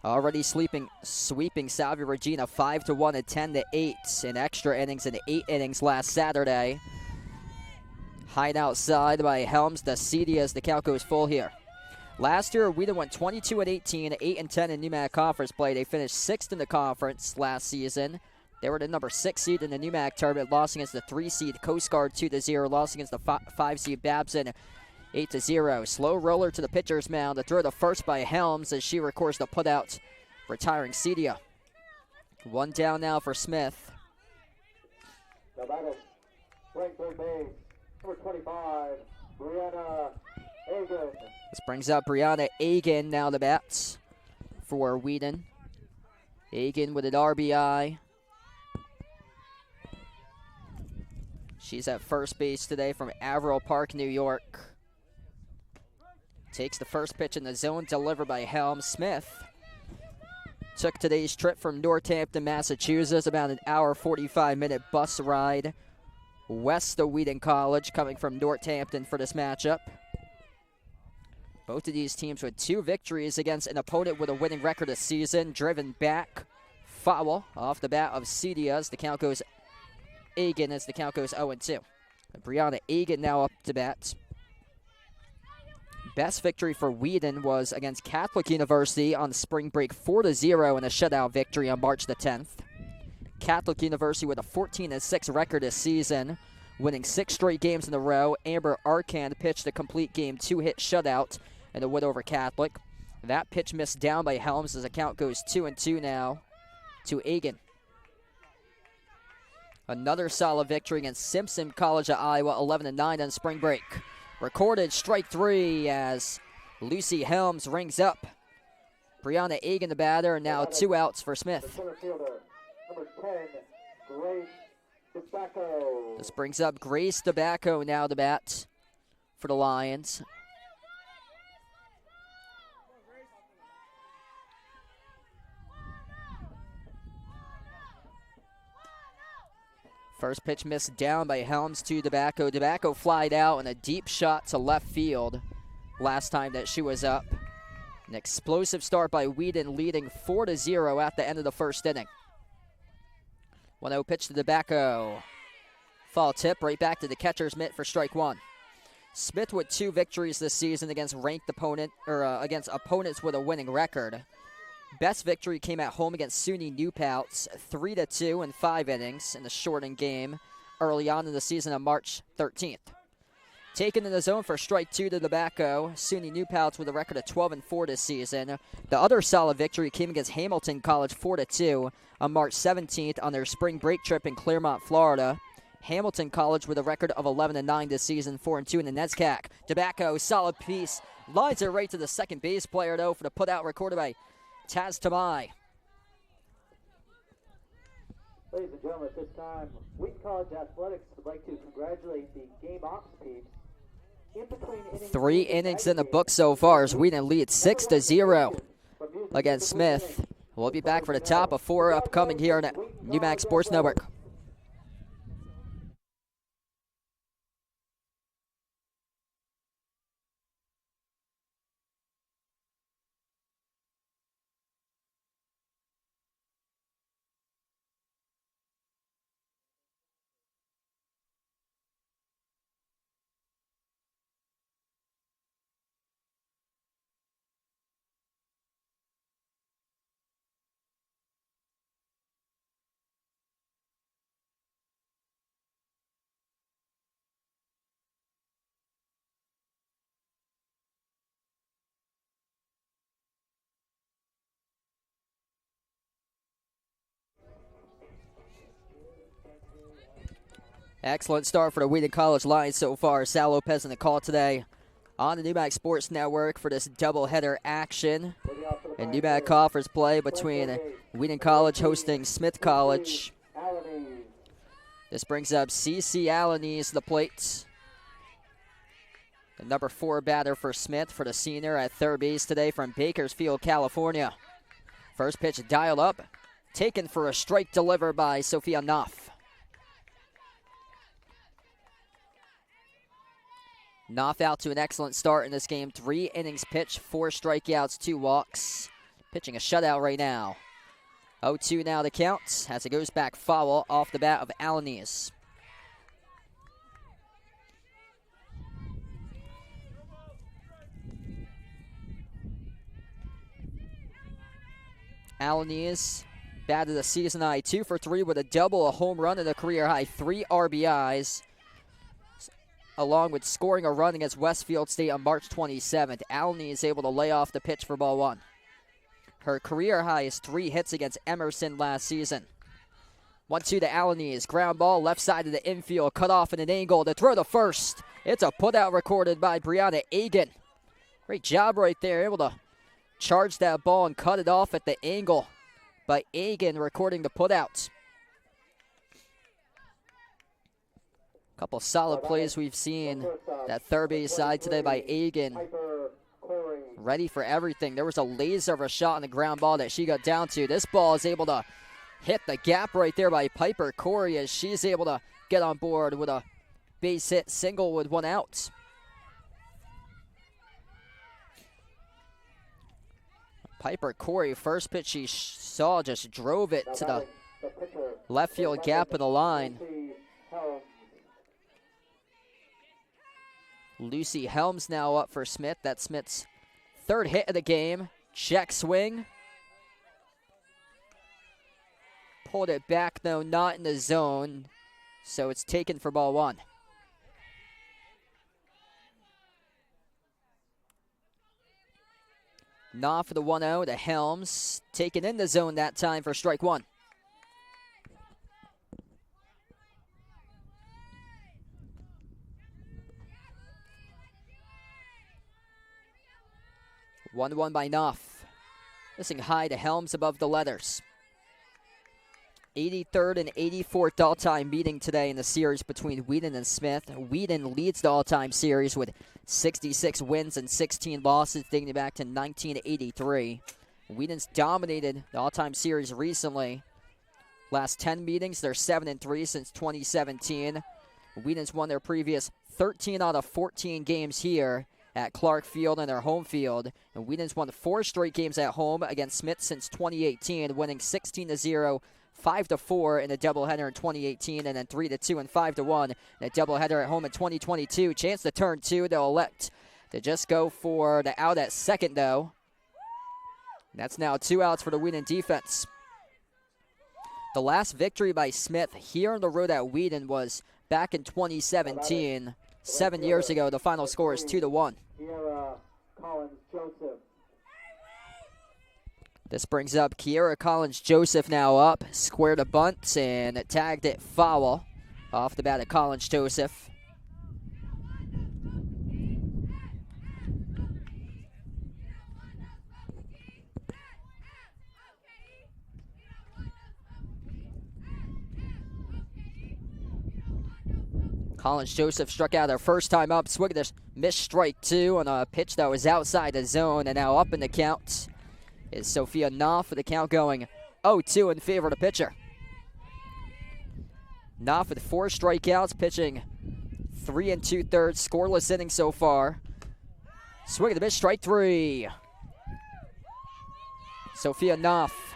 already sweeping Salve Regina 5-1 and 10-8 in extra innings and 8 innings last Saturday. Hide outside by Helms to Cedia as the count goes full here. Last year, Wheaton went 22-18, 8-10 in NUMAC Conference play. They finished 6th in the conference last season. They were the number 6 seed in the NUMAC tournament, lost against the 3 seed Coast Guard 2-0, lost against the 5 seed Babson 8-0. Slow roller to the pitcher's mound. The throw to first by Helms as she records the putout, retiring Cedia. 1 down now for Smith. The batter, playing third base, number 25, Brianna Hagan. This brings up Brianna Hagan now the bats for Wheaton. Hagan with an RBI. She's at first base today from Averill Park, New York. Takes the first pitch in the zone, delivered by Helms. Smith took today's trip from Northampton, Massachusetts, about an hour 45-minute bus ride west of Wheaton College, coming from Northampton for this matchup. Both of these teams with 2 victories against an opponent with a winning record this season. Driven back, foul off the bat of Cedia as the count goes Hagan as the count goes 0-2. Brianna Egan now up to bat. Best victory for Wheaton was against Catholic University on spring break 4-0 in a shutout victory on March the 10th. Catholic University with a 14-6 record this season, winning 6 straight games in a row. Amber Arcand pitched a complete game 2-hit shutout in a win over Catholic. That pitch missed down by Helms as the count goes 2-2 now to Egan. Another solid victory against Simpson College of Iowa, 11-9 on spring break. Recorded strike 3 as Lucy Helms rings up. Brianna Egan the batter, and now 2 outs for Smith. Number 10, Grace Tobacco. This brings up Grace Tobacco now to bat for the Lions. First pitch missed down by Helms to Tobacco. Tobacco flied out in a deep shot to left field last time that she was up. An explosive start by Wheaton, leading 4-0 at the end of the first inning. 1-0 pitch to Tobacco. Foul tip right back to the catcher's mitt for strike 1. Smith with 2 victories this season against against opponents with a winning record. Best victory came at home against SUNY New Paltz, 3-2 in 5 innings in the shortened game early on in the season on March 13th. Taken in the zone for strike 2 to Tobacco, SUNY New Paltz with a record of 12-4 this season. The other solid victory came against Hamilton College 4-2 on March 17th on their spring break trip in Claremont, Florida. Hamilton College with a record of 11-9 this season, 4-2 in the NESCAC. Tobacco, solid piece, lines it right to the second base player though for the putout recorded by Taz Tamai. Ladies and gentlemen, at this time, Wheaton College Athletics would like to congratulate the game ops peeps. In between innings, 3 innings in the book so far as Wheaton leads 6-0 against Smith. We'll be back for the top of 4 upcoming here on NewMax Sports Network. Excellent start for the Wheaton College Lions so far. Sal Lopez in the call today on the NewMax Sports Network for this doubleheader action. And NewMax offers play between Wheaton College hosting Smith College. This brings up C.C. Alaniz to the plate. The number 4 batter for Smith for the senior at third base today from Bakersfield, California. First pitch dialed up, taken for a strike delivered by Sophia Knopf. Knopf out to an excellent start in this game. 3 innings pitched, 4 strikeouts, 2 walks. Pitching a shutout right now. 0-2 now the count as it goes back foul off the bat of Alaniz. Alaniz batted a season high 2 for 3 with a double, a home run, and a career high 3 RBIs. Along with scoring a run against Westfield State on March 27th. Alaniz is able to lay off the pitch for ball 1. Her career high is 3 hits against Emerson last season. 1-2 to Alaniz. Ground ball left side of the infield. Cut off in an angle to throw to first. It's a putout recorded by Brianna Egan. Great job right there. Able to charge that ball and cut it off at the angle by Egan recording the putout. Couple solid plays we've seen that third base side today by Egan. Ready for everything. There was a laser of a shot on the ground ball that she got down to. This ball is able to hit the gap right there by Piper Corey as she's able to get on board with a base hit single with 1 out. Piper Corey, first pitch she saw, just drove it to the left field gap of the line. Lucy Helms now up for Smith. That's Smith's third hit of the game. Check swing. Pulled it back, though, not in the zone. So it's taken for ball one. Knopf for the 1-0 to Helms. Taken in the zone that time for strike one. One by Knopf. Missing high to Helms above the letters. 83rd and 84th all-time meeting today in the series between Wheaton and Smith. Wheaton leads the all-time series with 66 wins and 16 losses dating back to 1983. Wheaton's dominated the all-time series recently. Last 10 meetings, they're 7-3 since 2017. Wheaton's won their previous 13 out of 14 games here at Clark Field and their home field. And Wheaton's won 4 straight games at home against Smith since 2018, winning 16-0, 5-4 in a doubleheader in 2018, and then 3-2 and 5-1 in a doubleheader at home in 2022. Chance to turn two. They'll elect to just go for the out at second, though. That's now 2 outs for the Wheaton defense. The last victory by Smith here on the road at Wheaton was back in 2017. 7 years ago, the final score is 2-1. Kiera Collins-Joseph. This brings up Kiera Collins-Joseph now up. Squared a bunt and tagged it foul off the bat of Collins-Joseph. Collins-Joseph struck out their first time up. Swing this missed strike two on a pitch that was outside the zone, and now up in the count is Sophia Knopf with the count going 0-2 in favor of the pitcher. Knopf with 4 strikeouts, pitching 3 2/3, scoreless inning so far. Swing of the pitch, strike 3. Sophia Knopf,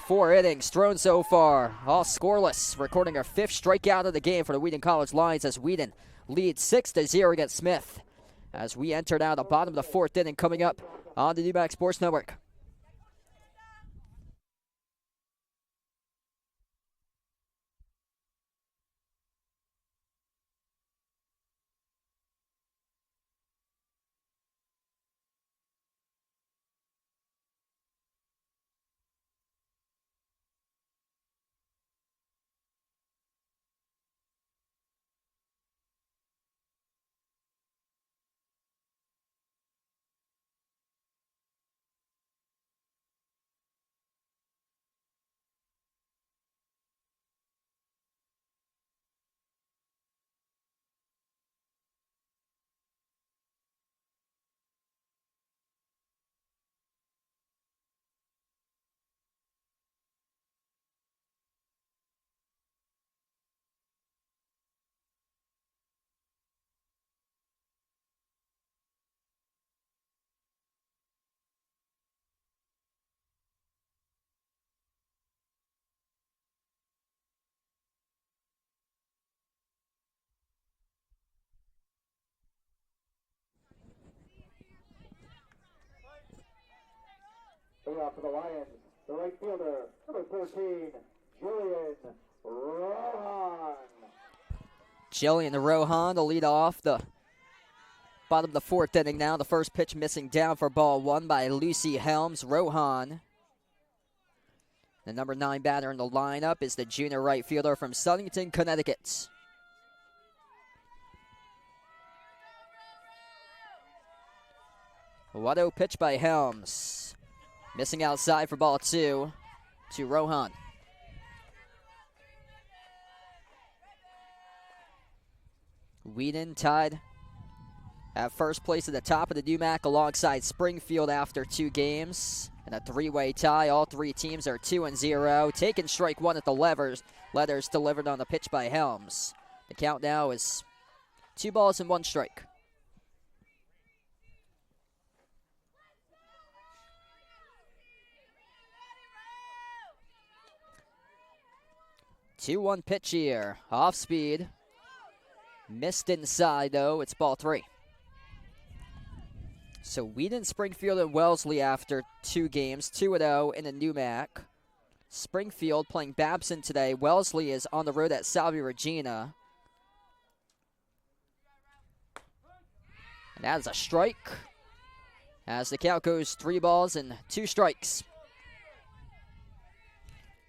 4 innings thrown so far, all scoreless, recording her 5th strikeout of the game for the Wheaton College Lions as Wheaton leads 6-0 against Smith. As we enter now the bottom of the 4th inning, coming up on the NewMax Sports Network. For the Lions, the right fielder, number 13, Jillian Rohan. Jillian Rohan to lead off the bottom of the 4th inning now. The first pitch missing down for ball 1 by Lucy Helms. Rohan, the number 9 batter in the lineup, is the junior right fielder from Southington, Connecticut. What a pitch by Helms. Missing outside for ball 2 to Rohan. Wheaton tied at first place at the top of the NewMac alongside Springfield after 2 games. And a 3-way tie. All 3 teams are 2-0. Taking strike 1 at the letters delivered on the pitch by Helms. The count now is 2 balls and 1 strike. 2-1 pitch here. Off speed. Missed inside, though. It's ball 3. So Wheaton, Springfield, and Wellesley after 2 games, 2-0 in the NUMAC. Springfield playing Babson today. Wellesley is on the road at Salve Regina. And that is a strike. As the count goes 3 balls and 2 strikes.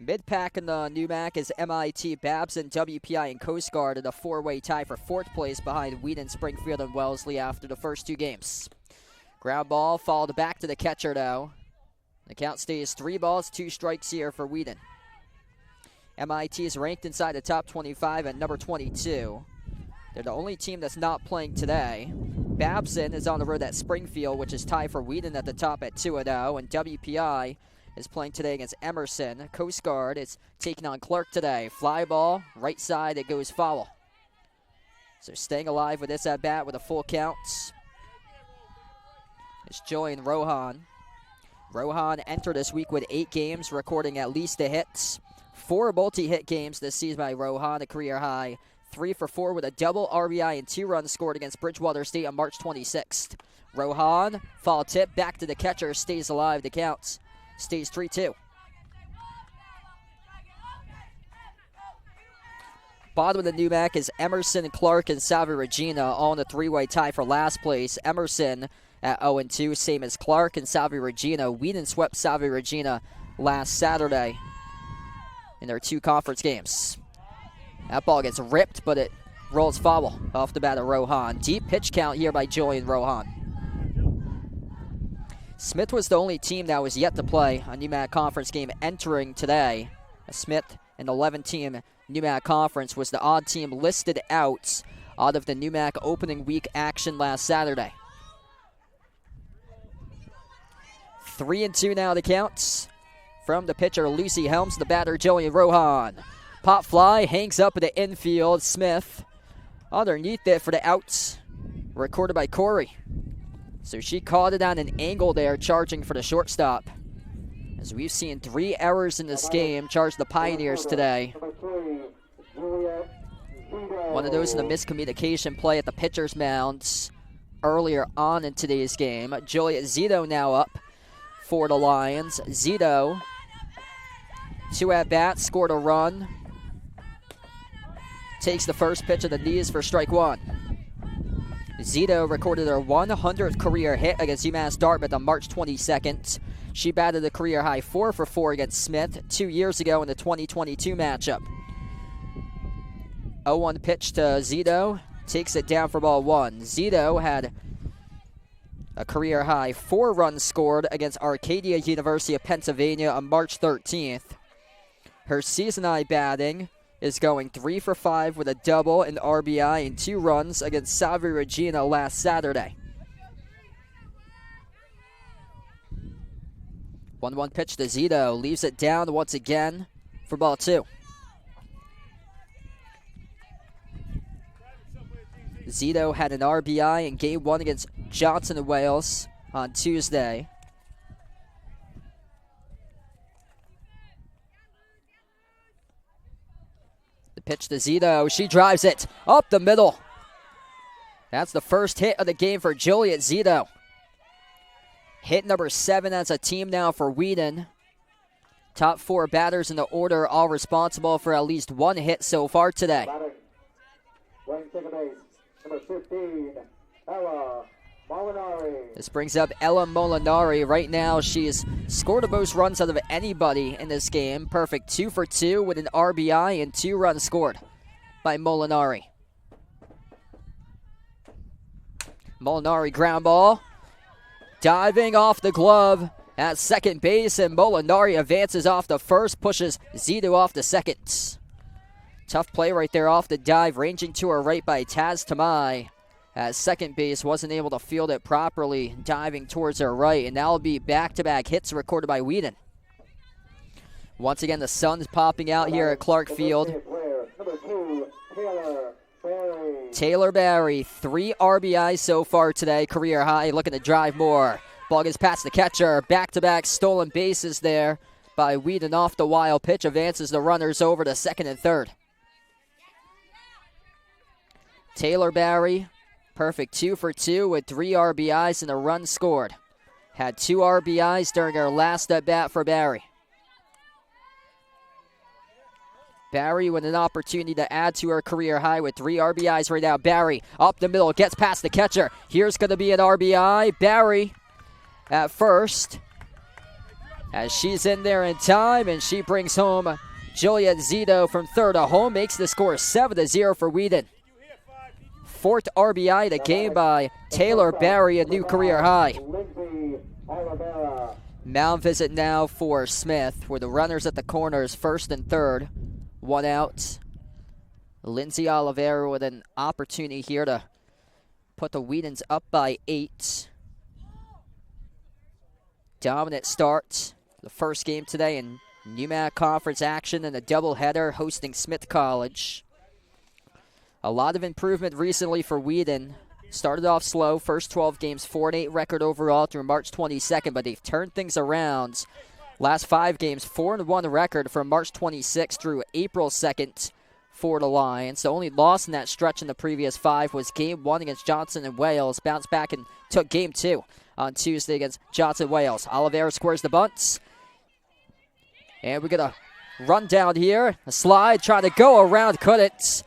Mid-pack in the NUMAC is MIT, Babson, WPI, and Coast Guard in a 4-way tie for 4th place behind Wheaton, Springfield, and Wellesley after the first 2 games. Ground ball followed back to the catcher now. The count stays 3 balls, 2 strikes here for Wheaton. MIT is ranked inside the top 25 at number 22. They're the only team that's not playing today. Babson is on the road at Springfield, which is tied for Wheaton at the top at 2-0, and WPI is playing today against Emerson. Coast Guard is taking on Clark today. Fly ball, right side, it goes foul. So staying alive with this at-bat with a full count. It's Julian Rohan. Rohan entered this week with 8 games, recording at least a hit. 4 multi-hit games this season by Rohan, a career high. 3 for 4 with a double RBI and 2 runs scored against Bridgewater State on March 26th. Rohan, foul tip, back to the catcher, stays alive, the count stays 3-2. Bottom of the NUMAC is Emerson, Clark, and Salve Regina, all in a 3-way tie for last place. Emerson at 0-2, same as Clark and Salve Regina. Wheaton swept Salve Regina last Saturday in their 2 conference games. That ball gets ripped, but it rolls foul off the bat of Rohan. Deep pitch count here by Julian Rohan. Smith was the only team that was yet to play a NUMAC conference game entering today. Smith, an 11-team NUMAC conference, was the odd team listed out of the NUMAC opening week action last Saturday. 3-2 now the counts from the pitcher Lucy Helms, the batter Julian Rohan. Pop fly hangs up in the infield. Smith underneath it for the outs, recorded by Corey. So she caught it on an angle there, charging for the shortstop. As we've seen 3 errors in this game charge the Pioneers today. One of those in a miscommunication play at the pitcher's mound earlier on in today's game. Juliet Zito now up for the Lions. Zito, 2 at-bats, scored a run. Takes the first pitch of the knees for strike 1. Zito recorded her 100th career hit against UMass Dartmouth on March 22nd. She batted a career high 4 for 4 against Smith 2 years ago in the 2022 matchup. 0-1 pitch to Zito, takes it down for ball 1. Zito had a career high 4 runs scored against Arcadia University of Pennsylvania on March 13th. Her season high batting is going 3 for 5 with a double, an RBI, and 2 runs against Salve Regina last Saturday. 1-1 pitch to Zito, leaves it down once again for ball 2. Zito had an RBI in Game 1 against Johnson and Wales on Tuesday. The pitch to Zito. She drives it up the middle. That's the first hit of the game for Juliet Zito. Hit number 7 as a team now for Wheaton. Top 4 batters in the order, all responsible for at least 1 hit so far today. Playing second base, number 15, Ella Molinari. This brings up Ella Molinari. Right now, she's scored the most runs out of anybody in this game. Perfect 2 for 2 with an RBI and 2 runs scored by Molinari. Molinari ground ball. Diving off the glove at second base, and Molinari advances off the first, pushes Zito off the second. Tough play right there off the dive, ranging to her right by Taz Tamai. At second base, wasn't able to field it properly, diving towards her right, and that'll be back-to-back hits recorded by Wheaton. Once again, the sun's popping out here at Clark Field. Number 2, Taylor Barry, 3 RBIs so far today, career high, looking to drive more. Ball gets past the catcher, back-to-back stolen bases there by Wheaton off the wild pitch, advances the runners over to second and third. Taylor Barry Perfect 2 for 2 with 3 RBIs and a run scored. Had 2 RBIs during our last at bat for Barry. Barry with an opportunity to add to her career high with 3 RBIs right now. Barry up the middle, gets past the catcher. Here's going to be an RBI. Barry at first, as she's in there in time, and she brings home Juliet Zito from third to home, makes the score 7-0 for Wheaton. 4th RBI of the game by Taylor Barry, a new career high. Mound visit now for Smith, with the runners at the corners, first and third. 1 out. Lindsay Oliveira with an opportunity here to put the Wheatons up by 8. Dominant start. The first game today in UMAC Conference action and a doubleheader hosting Smith College. A lot of improvement recently for Wheaton. Started off slow, first 12 games, 4-8 record overall through March 22nd, but they've turned things around. Last 5 games, 4-1 record from March 26th through April 2nd for the Lions. The only loss in that stretch in the previous 5 was Game 1 against Johnson and Wales. Bounced back and took Game 2 on Tuesday against Johnson Wales. Oliveira squares the bunts. And we get a run down here. A slide, trying to go around, couldn't.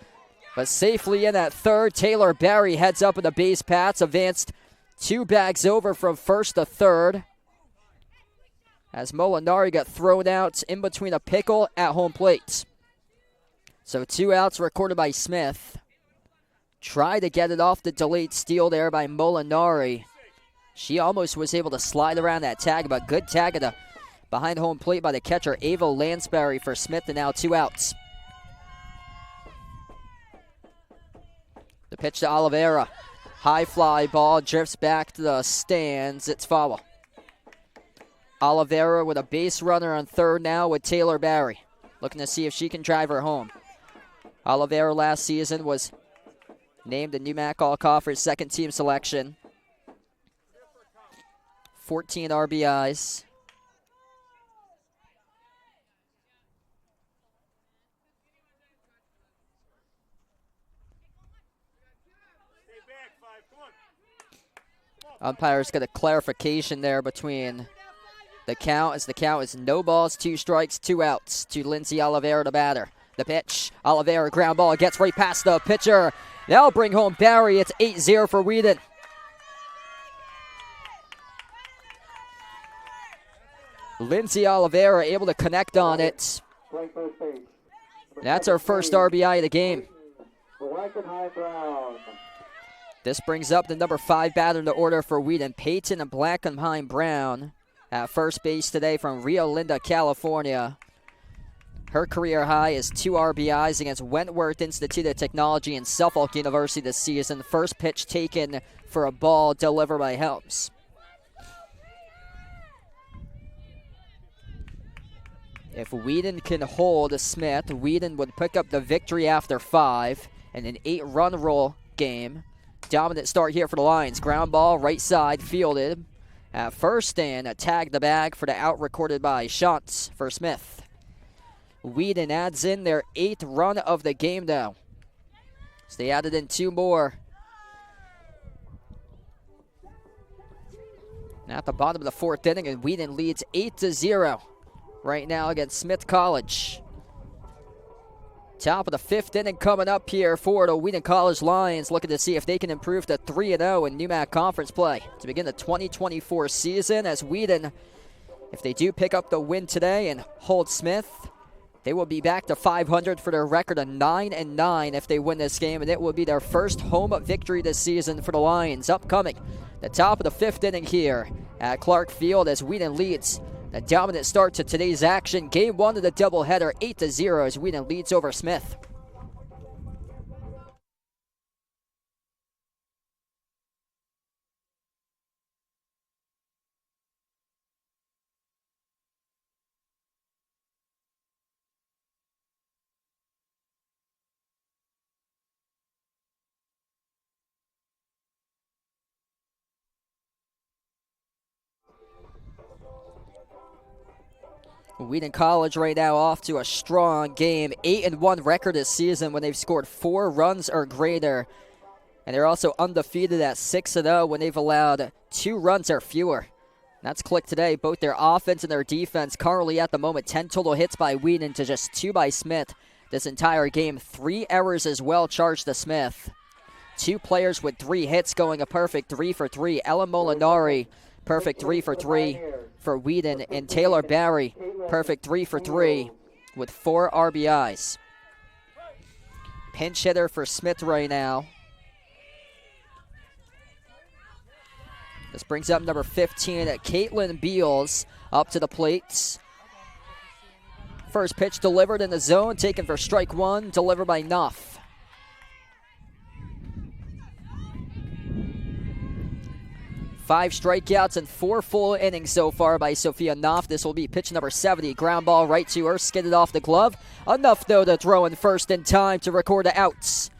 But safely in at third. Taylor Barry heads up in the base paths. Advanced 2 bags over from first to third, as Molinari got thrown out in between a pickle at home plate. So 2 outs recorded by Smith. Tried to get it off the delayed steal there by Molinari. She almost was able to slide around that tag, but good tag at the behind home plate by the catcher, Ava Lansbury for Smith, and now 2 outs. The pitch to Oliveira. High fly ball, drifts back to the stands. It's foul. Oliveira with a base runner on third now with Taylor Barry, looking to see if she can drive her home. Oliveira last season was named the UMAC All-Conference second team selection. 14 RBIs. Umpires got a clarification there between the count, as the count is no balls, 2 strikes, 2 outs to Lindsay Oliveira, the batter. The pitch, Oliveira ground ball, gets right past the pitcher. They'll bring home Barry. It's 8-0 for Wheaton. Lindsay Oliveira able to connect on it. That's our first RBI of the game. This brings up the number 5 batter in the order for Wheaton, Peyton and Blankenheim Brown, at first base today from Rio Linda, California. Her career high is 2 RBIs against Wentworth Institute of Technology and Suffolk University this season. First pitch taken for a ball delivered by Helms. If Wheaton can hold Smith, Wheaton would pick up the victory after 5 in an 8-run roll game. Dominant start here for the Lions. Ground ball, right side, fielded at first, and a tag the bag for the out recorded by Shantz for Smith. Wheaton adds in their 8th run of the game now. So they added in 2 more. Now at the bottom of the 4th inning, and Wheaton leads 8-0 right now against Smith College. Top of the 5th inning coming up here for the Wheaton College Lions, looking to see if they can improve to 3-0 in UMAC Conference play to begin the 2024 season, as Wheaton, if they do pick up the win today and hold Smith, they will be back to 500 for their record of 9-9 if they win this game, and it will be their first home victory this season for the Lions. Upcoming, the top of the 5th inning here at Clark Field, as Wheaton leads a dominant start to today's action. Game 1 of the doubleheader, 8-0 as Wheaton leads over Smith. Wheaton College right now off to a strong game. 8-1 record this season when they've scored 4 runs or greater And they're also undefeated at 6-0 when they've allowed 2 runs or fewer. That's clicked today. Both their offense and their defense currently at the moment 10 total hits by Wheaton to just 2 by Smith this entire game. 3 errors as well charged to Smith. 2 players with 3 hits going a perfect 3 for 3. Ellen Molinari, perfect 3 for 3 for Wheaton. And Taylor Barry, perfect 3 for 3 with 4 RBIs. Pinch hitter for Smith right now. This brings up number 15, Caitlin Beals, up to the plate. First pitch delivered in the zone, taken for strike 1, delivered by Knopf. Five strikeouts and 4 full innings so far by Sophia Knopf. This will be pitch number 70. Ground ball right to her, skidded off the glove. Enough, though, to throw in first in time to record the outs.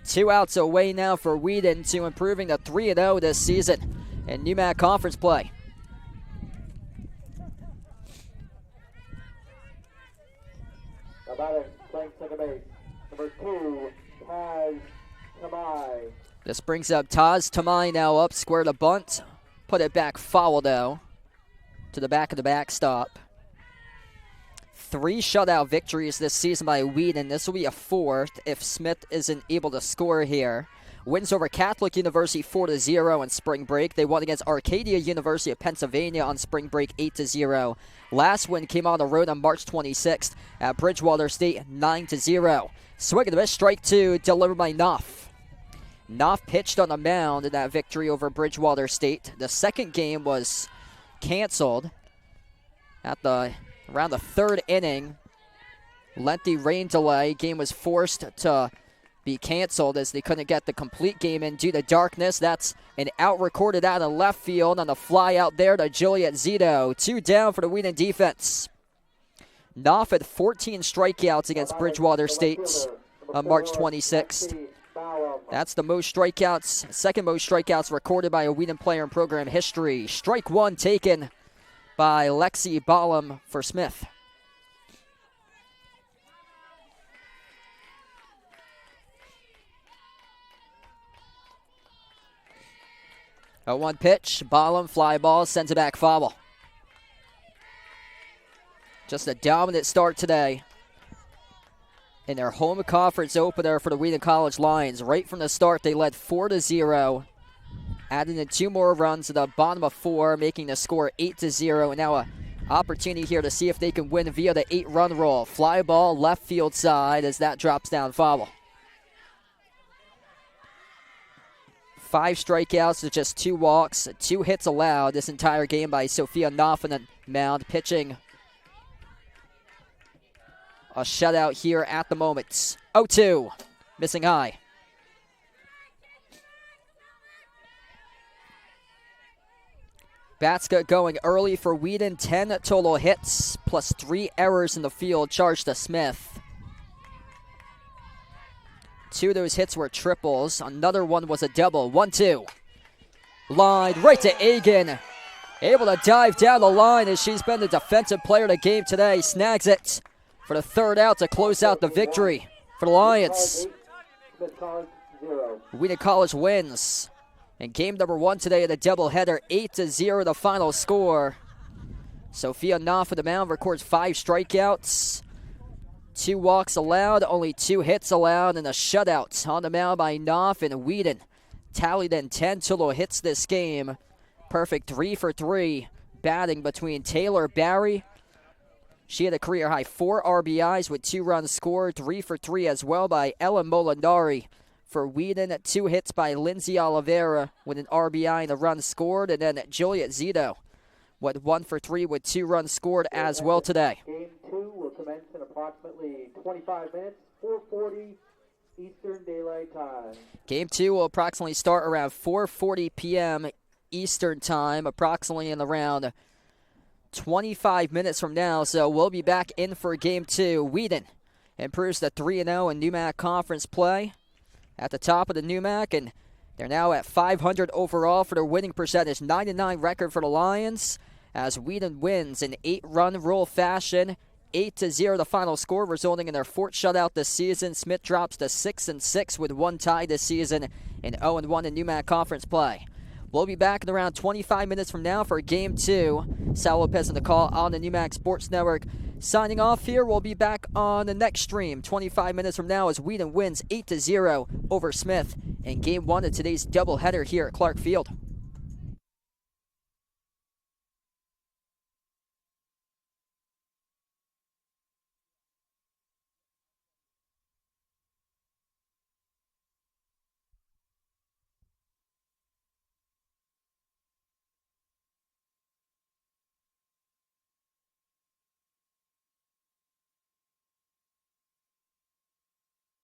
2 outs away now for Wheaton to improving to 3-0 this season in NEWMAC conference play. About it, playing second base. Number 2, Taz Tamai. This brings up Taz Tamai now up, square to bunt. Put it back foul, though, to the back of the backstop. 3 shutout victories this season by Wheaton. This will be a 4th if Smith isn't able to score here. Wins over Catholic University 4-0 on spring break. They won against Arcadia University of Pennsylvania on spring break 8-0. Last win came on the road on March 26th at Bridgewater State 9-0. Swing and a miss, strike 2, delivered by Knopf. Knopf pitched on the mound in that victory over Bridgewater State. The second game was canceled at around the 3rd inning. Lengthy rain delay. Game was forced to be canceled as they couldn't get the complete game in due to darkness. That's an out recorded out of left field on the fly out there to Juliet Zito. 2 down for the Wheaton defense. Knopf had 14 strikeouts against Bridgewater State on March 26th. That's the most strikeouts, second most strikeouts recorded by a Wheaton player in program history. Strike 1 taken by Lexi Ballum for Smith. A 1 pitch, Ballum, fly ball, sends it back foul. Just a dominant start today in their home conference opener for the Wheaton College Lions. Right from the start, they led 4-0, adding in 2 more runs to the bottom of 4, making the score 8-0. And now an opportunity here to see if they can win via the 8-run roll. Fly ball, left field side as that drops down foul. 5 strikeouts to just 2 walks, 2 hits allowed this entire game by Sophia Knopf on the mound, pitching a shutout here at the moment. 0-2, missing high. Batska going early for Wheaton, 10 total hits, plus 3 errors in the field charged to Smith. 2 of those hits were triples. Another one was a double. 1-2. Line right to Egan. Able to dive down the line as she's been the defensive player of the game today. Snags it for the 3rd out to close out the victory for the Lions. Wheaton College wins. And game number 1 today of the doubleheader, 8-0 the final score. Sophia Knopf at the mound records 5 strikeouts. 2 walks allowed, only 2 hits allowed, and a shutout on the mound by Knopf, and Wheaton tallied in 10 total hits this game. Perfect 3 for 3 batting between Taylor Barry. She had a career high 4 RBIs with 2 runs scored, 3 for 3 as well by Ellen Molinari. For Wheaton, 2 hits by Lindsay Oliveira with an RBI and a run scored, and then Juliet Zito with 1 for 3 with 2 runs scored as well today. Game 2 will commence in approximately 25 minutes, 4:40 Eastern Daylight Time. Game 2 will approximately start around 4:40 p.m. Eastern Time, approximately in around 25 minutes from now. So we'll be back in for Game 2. Wheaton improves to 3-0 in NEWMAC conference play at the top of the NEWMAC, and they're now at 500 overall for their winning percentage. 9-9 record for the Lions as Wheaton wins in 8-run roll fashion 8-0 the final score, resulting in their 4th shutout this season. Smith drops to 6-6 with 1 tie this season and 0-1 in NEWMAC conference play. We'll be back in around 25 minutes from now for Game 2. Sal Lopez on the call on the NEWMAC Sports Network. Signing off here, we'll be back on the next stream 25 minutes from now as Wheaton wins 8-0 over Smith in Game 1 of today's doubleheader here at Clark Field.